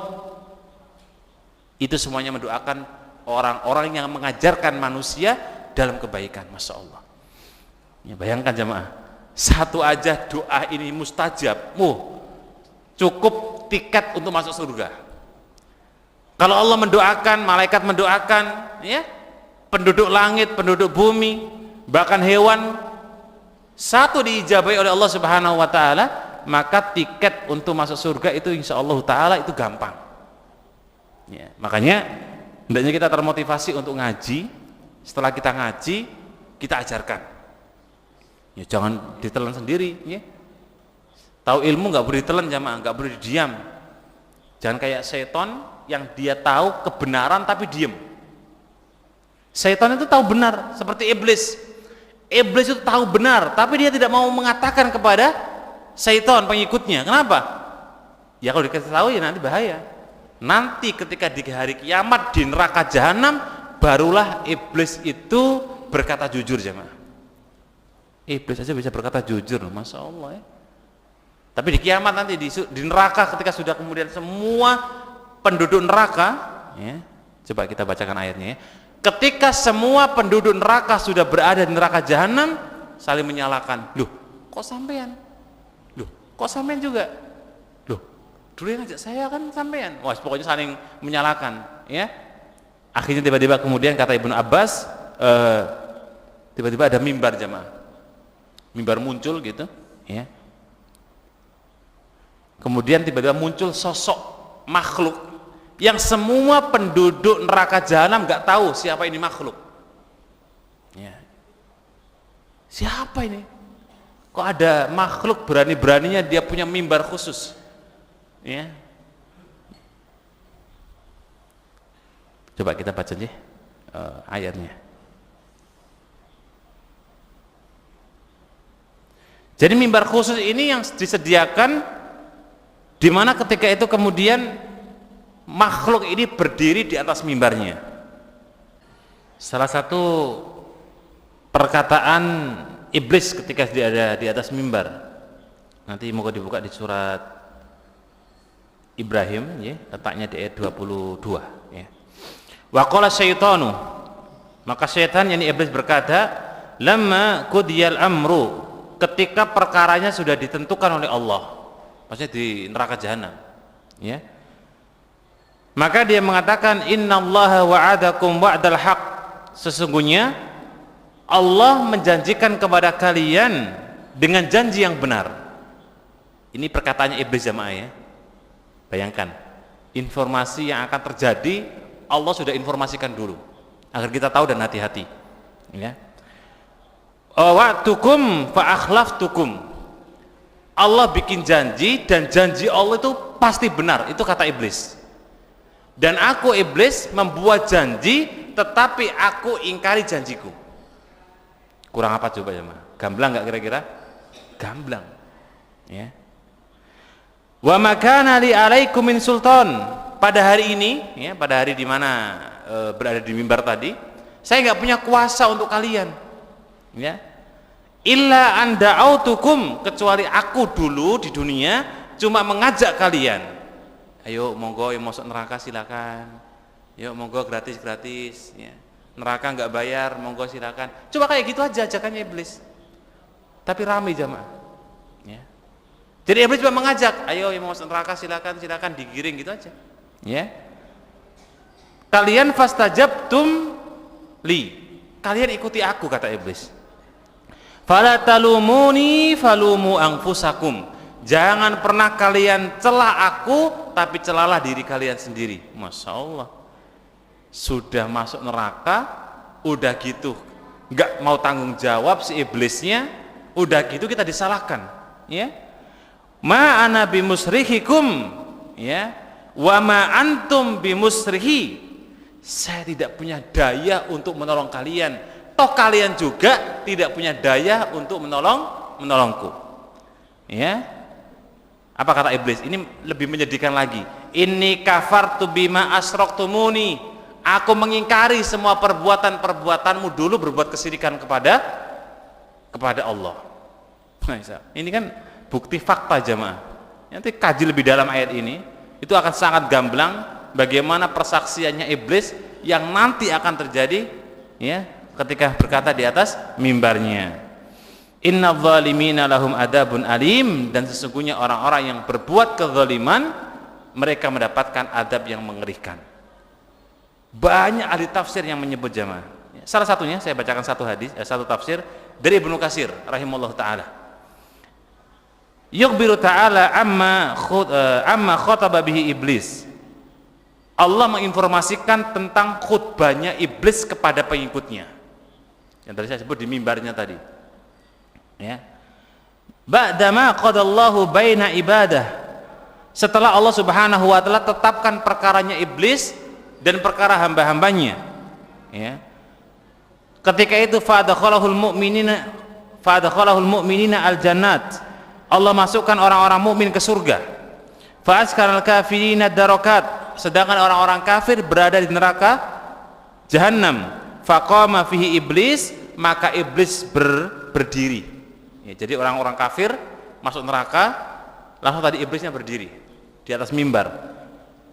itu semuanya mendoakan orang-orang yang mengajarkan manusia dalam kebaikan. Masya Allah, ya, bayangkan jemaah, satu aja doa ini mustajab, cukup tiket untuk masuk surga. Kalau Allah mendoakan, malaikat mendoakan, ya, penduduk langit, penduduk bumi, bahkan hewan, satu diijabahi oleh Allah Subhanahu wa Ta'ala, maka tiket untuk masuk surga itu insya Allah Ta'ala itu gampang, ya. Makanya hendaknya kita termotivasi untuk ngaji. Setelah kita ngaji, kita ajarkan, ya, jangan ditelan sendiri, ya. Tahu ilmu nggak boleh ditelan jamaah, nggak boleh diam. Jangan kayak setan yang dia tahu kebenaran tapi diem. Setan itu tahu benar, seperti iblis. Iblis itu tahu benar, tapi dia tidak mau mengatakan kepada syaitan pengikutnya. Kenapa? Ya kalau dikasih tahu ya nanti bahaya. Nanti ketika di hari kiamat di neraka jahanam, barulah iblis itu berkata jujur, jemaah. Iblis aja bisa berkata jujur loh, masya Allah ya. Tapi di kiamat nanti di neraka, ketika sudah kemudian semua penduduk neraka, ya, coba kita bacakan ayatnya ya. Ketika semua penduduk neraka sudah berada di neraka jahanam, saling menyalahkan. Loh, kok sampean? Loh, kok sampean juga? Loh, dulu yang ngajak saya kan sampean. Wah, pokoknya saling menyalahkan, ya. Akhirnya tiba-tiba kemudian kata Ibnu Abbas, tiba-tiba ada mimbar jemaah. Mimbar muncul gitu, ya. Kemudian tiba-tiba muncul sosok makhluk yang semua penduduk neraka jahanam nggak tahu siapa ini makhluk. Ya. Siapa ini? Kok ada makhluk berani-beraninya dia punya mimbar khusus? Ya. Coba kita baca aja ayatnya. Jadi mimbar khusus ini yang disediakan, di mana ketika itu kemudian makhluk ini berdiri di atas mimbarnya. Salah satu perkataan iblis ketika dia ada di atas mimbar, nanti mau dibuka di surat Ibrahim, ya, letaknya di ayat 22, ya. Wa qala syaitanu, maka syaitan yakni iblis berkata, lamma qudiyal amru, ketika perkaranya sudah ditentukan oleh Allah, maksudnya di neraka jahanam, ya. Maka dia mengatakan, innallaha wa'adakum wa'dal haq, sesungguhnya Allah menjanjikan kepada kalian dengan janji yang benar. Ini perkataannya iblis jamaah ya. Bayangkan, informasi yang akan terjadi Allah sudah informasikan dulu agar kita tahu dan hati-hati, ya. Wa'tukum fa akhlaftukum, Allah bikin janji dan janji Allah itu pasti benar, itu kata iblis. Dan aku iblis membuat janji tetapi aku ingkari janjiku. Kurang apa coba ya, Ma? Gamblang nggak kira-kira? Gamblang, ya. Wa makana li alaikum min sultan, pada hari ini, ya, pada hari di mana berada di mimbar tadi, saya nggak punya kuasa untuk kalian, ya. Illa an da'autukum, kecuali aku dulu di dunia cuma mengajak kalian. Ayo monggo yang masuk neraka silakan. Yuk monggo gratis-gratis, ya. Neraka nggak bayar, monggo silakan. Coba kayak gitu aja ajakannya iblis. Tapi ramai jamaah, ya. Jadi iblis cuma mengajak, ayo yang masuk neraka silakan, silakan, digiring gitu aja, ya. Kalian fastajabtum li, kalian ikuti aku kata iblis. Fala talumuni falumu anfusakum, jangan pernah kalian celah aku, tapi celalah diri kalian sendiri. Masya Allah, sudah masuk neraka, udah gitu nggak mau tanggung jawab si iblisnya, udah gitu kita disalahkan, ya. Ma ana bimusrihikum, ya, wa ma antum bimusrihi, saya tidak punya daya untuk menolong kalian, toh kalian juga tidak punya daya untuk menolongku, ya. Apa kata iblis? Ini lebih menyedihkan lagi. Inni kafartu bima asraktumuni, aku mengingkari semua perbuatan-perbuatanmu dulu berbuat kesyirikan kepada Allah. Nah, ini kan bukti fakta jamaah. Nanti kaji lebih dalam ayat ini, itu akan sangat gamblang bagaimana persaksiannya iblis yang nanti akan terjadi, ya, ketika berkata di atas mimbarnya. Inna zalimina lahum adabun alim, dan sesungguhnya orang-orang yang berbuat kezaliman mereka mendapatkan adab yang mengerikan. Banyak ahli tafsir yang menyebut jamaah. Salah satunya saya bacakan satu tafsir dari Ibnu Katsir rahimallahu taala. Yukhbiru ta'ala amma khataba bihi iblis. Allah menginformasikan tentang khutbahnya iblis kepada pengikutnya. Yang tadi saya sebut di mimbarnya tadi. Ya. Ba'dama qadallahu baina ibadah, setelah Allah Subhanahu wa taala tetapkan perkaranya iblis dan perkara hamba-hambanya, ya. Ketika itu fadakhalahul mu'minina al-jannat. Allah masukkan orang-orang mukmin ke surga. Fa askanal kafirina darakat. Sedangkan orang-orang kafir berada di neraka Jahannam. Faqama fihi iblis, maka iblis berdiri. Ya, jadi orang-orang kafir masuk neraka, langsung tadi iblisnya berdiri di atas mimbar.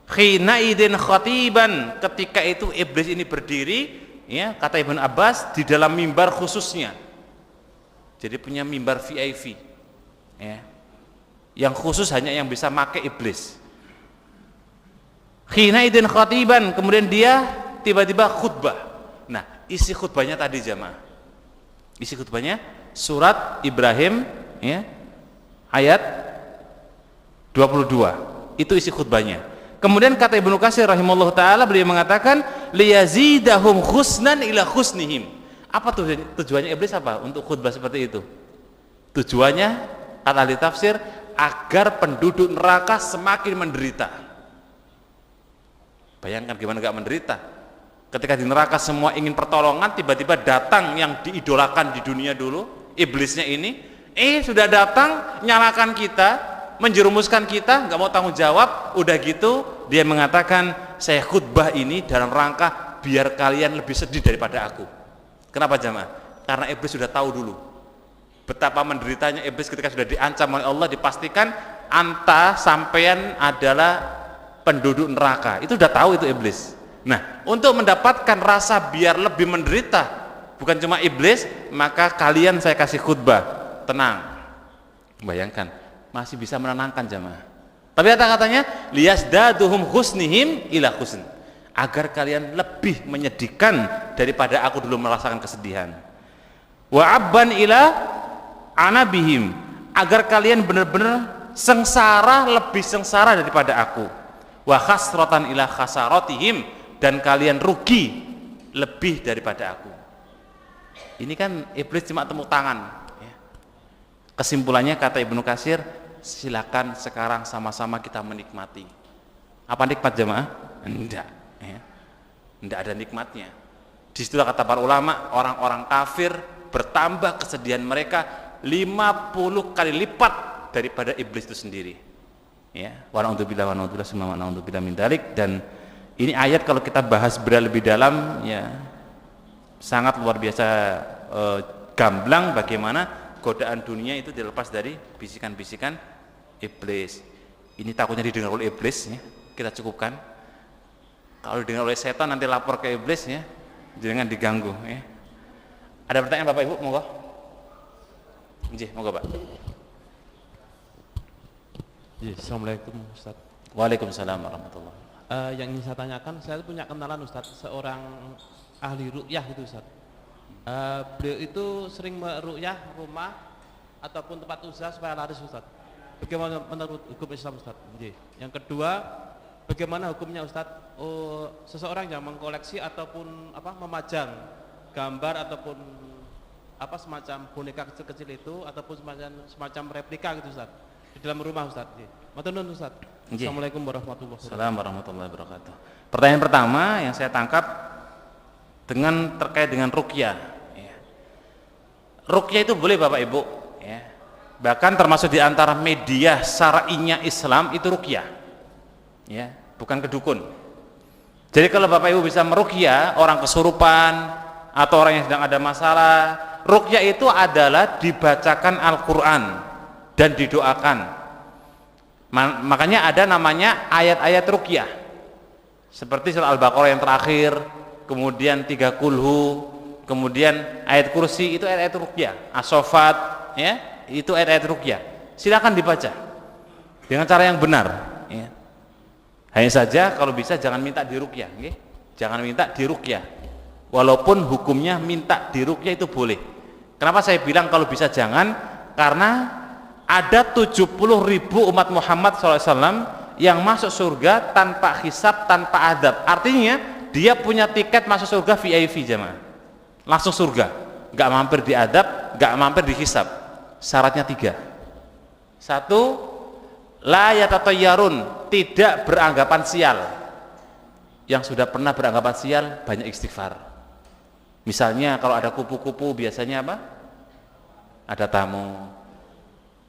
Khina idin khatiban, ketika itu iblis ini berdiri, ya, kata Ibnu Abbas, di dalam mimbar khususnya. Jadi punya mimbar VIP, ya, yang khusus hanya yang bisa make iblis. Khina idin khatiban, kemudian dia tiba-tiba khutbah. Nah, isi khutbahnya tadi jamaah, isi khutbahnya surat Ibrahim, ya, ayat 22, itu isi khutbahnya. Kemudian kata Ibnu Katsir rahimahullah taala, beliau mengatakan liyazidahum husnan ila husnihim. Apa tujuannya iblis apa untuk khutbah seperti itu? Tujuannya kata ahli tafsir agar penduduk neraka semakin menderita. Bayangkan gimana gak menderita ketika di neraka semua ingin pertolongan, tiba-tiba datang yang diidolakan di dunia dulu, iblisnya ini sudah datang nyalakan kita, menjerumuskan kita, nggak mau tanggung jawab. Udah gitu dia mengatakan, saya khutbah ini dalam rangka biar kalian lebih sedih daripada aku. Kenapa jamaah? Karena iblis sudah tahu dulu betapa menderitanya iblis ketika sudah diancam oleh Allah, dipastikan anta sampean adalah penduduk neraka. Itu sudah tahu itu iblis. Nah, untuk mendapatkan rasa biar lebih menderita bukan cuma iblis, maka kalian saya kasih khutbah tenang. Bayangkan, masih bisa menenangkan jamaah. Tapi kata-katanya liyasdaduhum husnihim ila husn, agar kalian lebih menyedihkan daripada aku dulu merasakan kesedihan. Wa abban ila anabihim, agar kalian benar-benar sengsara, lebih sengsara daripada aku. Wa khasratan ila khasaratihim, dan kalian rugi lebih daripada aku. Ini kan iblis cuma tepuk tangan, ya. Kesimpulannya kata Ibnu Katsir, silakan sekarang sama-sama kita menikmati. Apa nikmat jemaah? Enggak, ya. Enggak ada nikmatnya. Disitulah kata para ulama, orang-orang kafir bertambah kesedihan mereka 50 kali lipat daripada iblis itu sendiri. Ya, wa na'udzubillah min dzalik. Dan ini ayat kalau kita bahas lebih dalam, ya sangat luar biasa gamblang bagaimana godaan dunia itu dilepas dari bisikan-bisikan iblis. Ini takutnya didengar oleh iblis, ya. Kita cukupkan. Kalau didengar oleh setan nanti lapor ke iblis, ya. Jangan diganggu, ya. Ada pertanyaan Bapak Ibu, monggo. Nggih, monggo Pak. Assalamualaikum Ustaz. Waalaikumsalam warahmatullahi. Yang ingin saya tanyakan, saya punya kenalan Ustaz, seorang ahli ruqyah gitu Ustaz. Beliau itu sering meruqyah rumah ataupun tempat usaha supaya laris Ustaz. Bagaimana menurut hukum Islam Ustaz? Yang kedua, bagaimana hukumnya Ustaz seseorang yang mengkoleksi ataupun memajang gambar ataupun semacam boneka kecil-kecil itu ataupun semacam replika gitu Ustaz di dalam rumah Ustaz. Matur nuwun Ustaz. Assalamualaikum warahmatullahi wabarakatuh. Assalamualaikum warahmatullahi wabarakatuh. Pertanyaan pertama yang saya tangkap terkait dengan ruqyah. Ya. Ruqyah itu boleh Bapak Ibu, ya. Bahkan termasuk di antara media syar'inya Islam itu ruqyah. Ya, bukan kedukun. Jadi kalau Bapak Ibu bisa meruqyah orang kesurupan atau orang yang sedang ada masalah, ruqyah itu adalah dibacakan Al-Qur'an dan didoakan. Makanya ada namanya ayat-ayat ruqyah, seperti surah Al-Baqarah yang terakhir, kemudian 3 kulhu, kemudian ayat kursi, itu ayat-ayat ruqyah. As-Saffat, ya, itu ayat-ayat ruqyah. Silakan dibaca dengan cara yang benar, ya. Hanya saja kalau bisa jangan minta diruqyah, okay? Jangan minta diruqyah. Walaupun hukumnya minta diruqyah itu boleh. Kenapa saya bilang kalau bisa jangan? Karena ada 70.000 umat Muhammad SAW yang masuk surga tanpa hisab, tanpa adab. Artinya dia punya tiket masuk surga VIP jemaah. Langsung surga, nggak mampir di adab, nggak mampir di hisab. Syaratnya 3. 1, la yatatayyarun, tidak beranggapan sial. Yang sudah pernah beranggapan sial banyak istighfar. Misalnya kalau ada kupu-kupu biasanya apa? Ada tamu.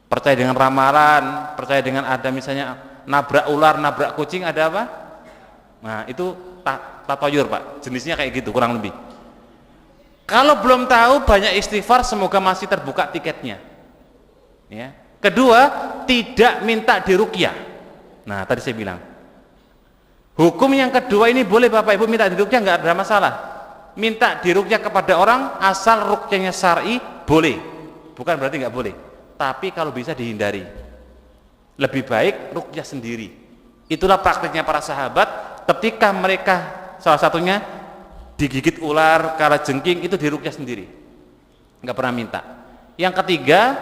Percaya dengan ramalan, percaya dengan ada misalnya nabrak ular, nabrak kucing, ada apa? Nah itu tatoyur Pak, jenisnya kayak gitu kurang lebih. Kalau belum tahu banyak istighfar, semoga masih terbuka tiketnya ya. Kedua, tidak minta diruqyah. Nah tadi saya bilang hukum yang kedua ini boleh Bapak Ibu minta diruqyah, nggak ada masalah. Minta diruqyah kepada orang asal ruqyahnya syar'i boleh, bukan berarti nggak boleh, tapi kalau bisa dihindari. Lebih baik ruqyah sendiri. Itulah praktiknya para sahabat ketika mereka salah satunya digigit ular, kalajengking, itu diruqyah sendiri, nggak pernah minta. Yang ketiga,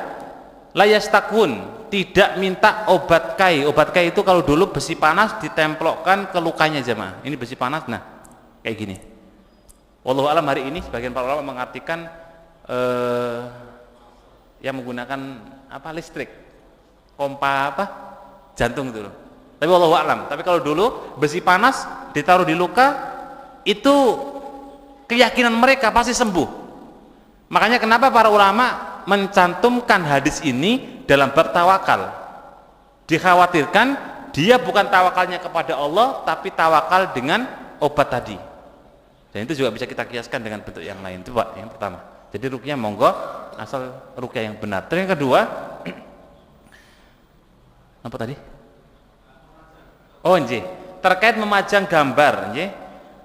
layastakun, tidak minta obat kai. Obat kai itu kalau dulu besi panas ditemplokkan ke lukanya jemaah. Ini besi panas, nah kayak gini. Wallahu alam, hari ini sebagian para ulama mengartikan yang menggunakan apa, listrik, pompa apa, jantung itu loh. Tapi wallahu alam. Tapi kalau dulu besi panas ditaruh di luka, itu keyakinan mereka pasti sembuh. Makanya kenapa para ulama mencantumkan hadis ini dalam bab tawakal. Dikhawatirkan dia bukan tawakalnya kepada Allah, tapi tawakal dengan obat tadi. Dan itu juga bisa kita kiaskan dengan bentuk yang lain. Itu Pak, yang pertama. Jadi ruqyah monggo, asal ruqyah yang benar. Terus yang kedua, apa tadi? Oh nggih, terkait memajang gambar, nggih.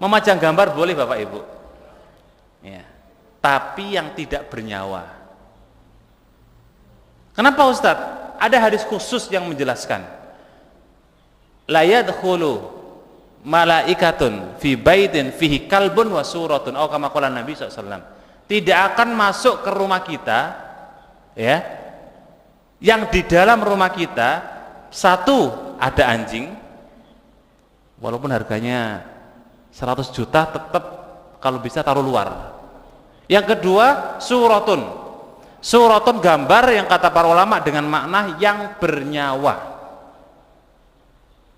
Memajang gambar boleh Bapak Ibu. Ya. Tapi yang tidak bernyawa. Kenapa Ustadz? Ada hadis khusus yang menjelaskan. La yadkhulu malaikatun fi baitin fihi kalbun wa suratun, atau kama qala Nabi SAW. Tidak akan masuk ke rumah kita, ya, yang di dalam rumah kita satu ada anjing, walaupun harganya 100 juta tetap kalau bisa taruh luar. Yang kedua, suratun. Suratun gambar yang kata para ulama dengan makna yang bernyawa.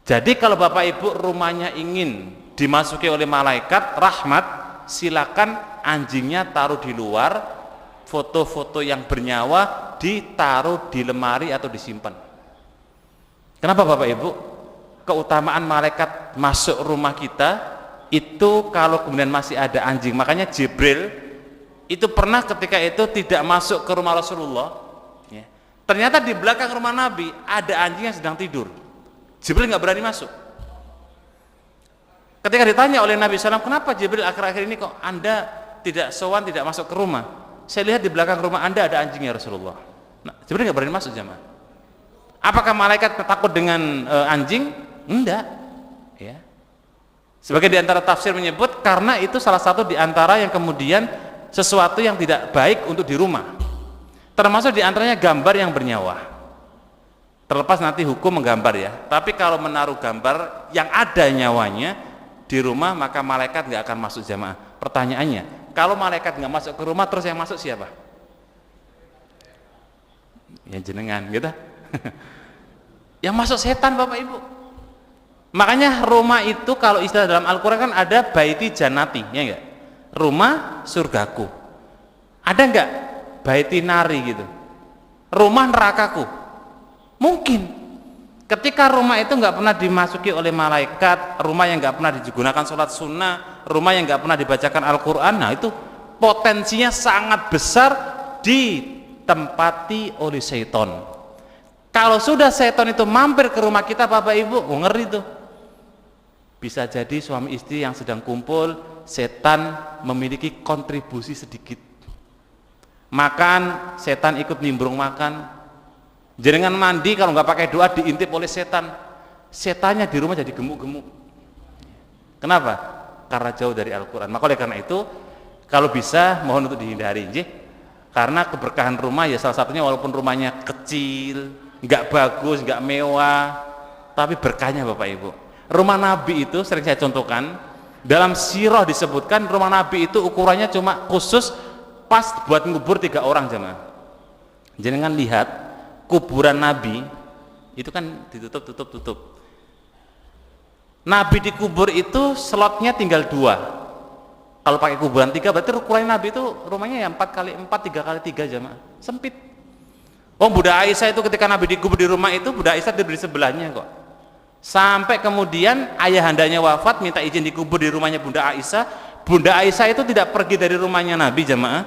Jadi kalau Bapak Ibu rumahnya ingin dimasuki oleh malaikat rahmat, silakan anjingnya taruh di luar, foto-foto yang bernyawa ditaruh di lemari atau disimpan. Kenapa Bapak Ibu? Keutamaan malaikat masuk rumah kita itu kalau kemudian masih ada anjing. Makanya Jibril itu pernah ketika itu tidak masuk ke rumah Rasulullah ya. Ternyata di belakang rumah Nabi ada anjing yang sedang tidur. Jibril nggak berani masuk. Ketika ditanya oleh Nabi SAW, kenapa Jibril akhir-akhir ini kok Anda tidak sowan, tidak masuk ke rumah? Saya lihat di belakang rumah Anda ada anjingnya Rasulullah. Nah, Jibril nggak berani masuk jemaah. Apakah malaikat takut dengan anjing? Enggak ya. Sebagai di antara tafsir menyebut karena itu salah satu di antara yang kemudian sesuatu yang tidak baik untuk di rumah, termasuk di antaranya gambar yang bernyawa. Terlepas nanti hukum menggambar ya, tapi kalau menaruh gambar yang ada nyawanya di rumah maka malaikat nggak akan masuk jamaah. Pertanyaannya, kalau malaikat nggak masuk ke rumah terus yang masuk siapa? Ya jenengan gitu. Yang masuk setan Bapak Ibu. Makanya rumah itu kalau istilah dalam Al-Quran kan ada baiti jannati, ya enggak? Rumah surgaku. Ada enggak baiti nari gitu? Rumah nerakaku. Mungkin. Ketika rumah itu enggak pernah dimasuki oleh malaikat, rumah yang enggak pernah digunakan sholat sunnah, rumah yang enggak pernah dibacakan Al-Quran, nah itu potensinya sangat besar ditempati oleh setan. Kalau sudah setan itu mampir ke rumah kita Bapak Ibu, ngeri tuh. Bisa jadi suami istri yang sedang kumpul, setan memiliki kontribusi sedikit. Makan, setan ikut nimbrung makan. Jenengan mandi kalau nggak pakai doa diintip oleh setan. Setannya di rumah jadi gemuk-gemuk. Kenapa? Karena jauh dari Al-Quran. Maka oleh karena itu, kalau bisa mohon untuk dihindari. Karena keberkahan rumah ya salah satunya walaupun rumahnya kecil, nggak bagus, nggak mewah, tapi berkahnya Bapak Ibu. Rumah Nabi itu sering saya contohkan, dalam sirah disebutkan rumah Nabi itu ukurannya cuma khusus pas buat ngubur 3 orang jemaah. Jangan lihat kuburan Nabi itu kan ditutup. Nabi dikubur itu slotnya tinggal 2. Kalau pakai kuburan 3 berarti ukuran Nabi itu rumahnya ya 4x4, 3x3 jamaah. Sempit. Oh, Bunda Aisyah itu ketika Nabi dikubur di rumah itu, Bunda Aisyah tidur di sebelahnya kok. Sampai kemudian ayahandanya wafat, minta izin dikubur di rumahnya Bunda Aisyah. Bunda Aisyah itu tidak pergi dari rumahnya Nabi jamaah.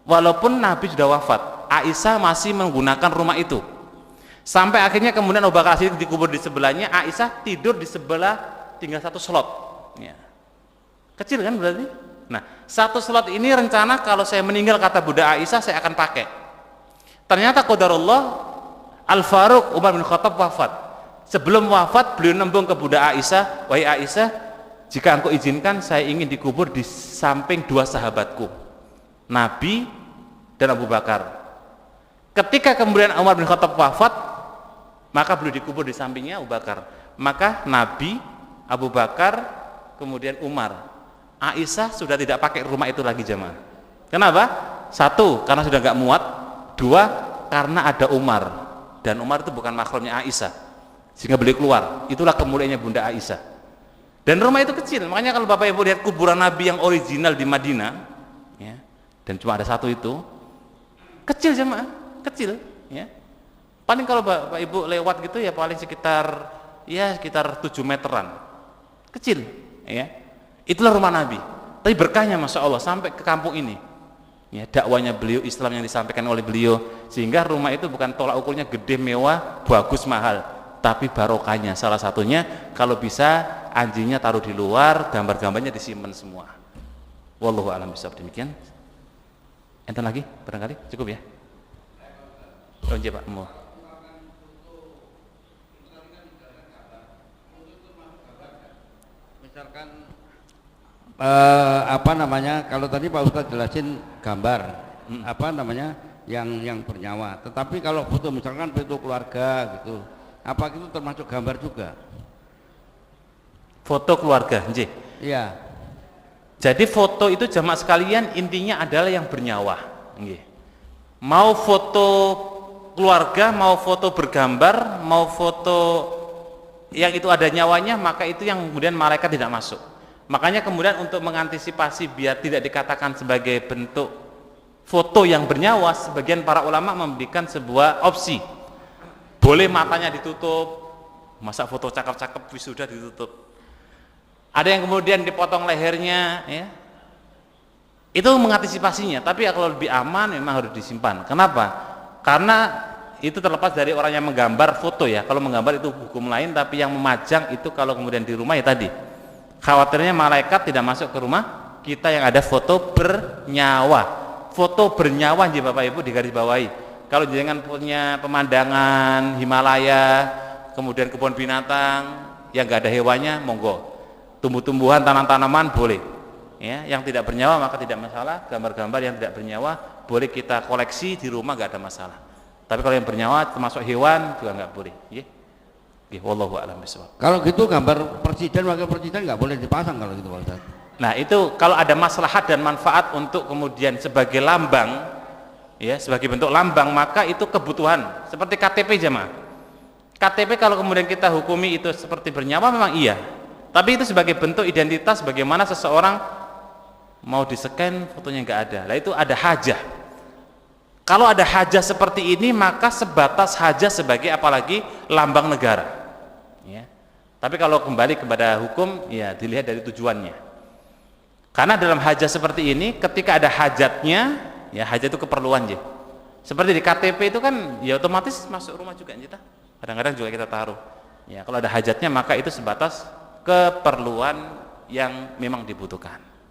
Walaupun Nabi sudah wafat, Aisyah masih menggunakan rumah itu. Sampai akhirnya kemudian Abu Bakar Siddiq dikubur di sebelahnya, Aisyah tidur di sebelah, tinggal satu slot. Ya. Kecil kan berarti? Nah, satu slot ini rencana kalau saya meninggal kata Bunda Aisyah saya akan pakai. Ternyata qadarullah Al-Faruq Umar bin Khattab wafat. Sebelum wafat beliau nembung ke Bunda Aisyah, "Wahai Aisyah, jika engkau izinkan saya ingin dikubur di samping 2 sahabatku, Nabi dan Abu Bakar." Ketika kemudian Umar bin Khattab wafat, maka beliau dikubur di sampingnya Abu Bakar. Maka Nabi, Abu Bakar, kemudian Umar. Aisyah sudah tidak pakai rumah itu lagi jamaah. Kenapa? 1, karena sudah nggak muat. 2, karena ada Umar, dan Umar itu bukan mahramnya Aisyah, sehingga beliau keluar. Itulah kemuliaannya Bunda Aisyah. Dan rumah itu kecil, makanya kalau Bapak Ibu lihat kuburan Nabi yang original di Madinah, ya, dan cuma ada 1 itu, kecil jamaah, kecil, ya. Paling kalau Bapak Ibu lewat gitu ya paling sekitar 7 meteran, kecil, ya. Itulah rumah Nabi. Tapi berkahnya Masya Allah sampai ke kampung ini. Ya, dakwanya beliau, Islam yang disampaikan oleh beliau, sehingga rumah itu bukan tolak ukurnya gede, mewah, bagus, mahal, tapi barokahnya salah satunya kalau bisa anjingnya taruh di luar, gambar-gambarnya disimpan semua. Wallahu a'lam bishawab. Demikian. Enten lagi barangkali cukup ya. Oh iya Pak, mau. Misalkan apa namanya, kalau tadi Pak Ustadz jelasin gambar apa namanya yang bernyawa, tetapi kalau foto misalkan foto keluarga gitu, apa itu termasuk gambar juga? Foto keluarga, nggih. Iya. Jadi foto itu jamaah sekalian intinya adalah yang bernyawa, nggih. Mau foto keluarga, mau foto bergambar, mau foto yang itu ada nyawanya, maka itu yang kemudian malaikat tidak masuk. Makanya kemudian untuk mengantisipasi biar tidak dikatakan sebagai bentuk foto yang bernyawa, sebagian para ulama memberikan sebuah opsi. Boleh matanya ditutup, masa foto cakep-cakep wisuda ditutup. Ada yang kemudian dipotong lehernya, ya. Itu mengantisipasinya, tapi kalau lebih aman memang harus disimpan. Kenapa? Karena itu terlepas dari orang yang menggambar foto ya. Kalau menggambar itu hukum lain, tapi yang memajang itu kalau kemudian di rumah ya tadi. Khawatirnya malaikat tidak masuk ke rumah kita yang ada foto bernyawa. Foto bernyawa nih Bapak Ibu digarisbawahi. Kalau jangan punya pemandangan Himalaya, kemudian kebun binatang yang nggak ada hewannya, monggo. Tumbuh-tumbuhan, tanam-tanaman boleh. Ya, yang tidak bernyawa maka tidak masalah. Gambar-gambar yang tidak bernyawa boleh kita koleksi di rumah, nggak ada masalah. Tapi kalau yang bernyawa termasuk hewan juga nggak boleh. Ya. Wallahu a'lam bishawab. Kalau gitu gambar presiden, wakil presiden nggak boleh dipasang kalau gitu Pak Ustaz. Nah itu kalau ada maslahat dan manfaat untuk kemudian sebagai lambang, ya sebagai bentuk lambang, maka itu kebutuhan. Seperti KTP jemaah. KTP kalau kemudian kita hukumi itu seperti bernyawa memang iya. Tapi itu sebagai bentuk identitas bagaimana seseorang mau di-scan fotonya nggak ada. Lah itu ada hajah. Kalau ada hajah seperti ini maka sebatas hajah sebagai apalagi lambang negara. Ya. Tapi kalau kembali kepada hukum ya dilihat dari tujuannya. Karena dalam hajah seperti ini ketika ada hajatnya, ya hajat itu keperluan ya. Seperti di KTP itu kan ya otomatis masuk rumah juga kita. Kadang-kadang juga kita taruh. Ya kalau ada hajatnya maka itu sebatas keperluan yang memang dibutuhkan.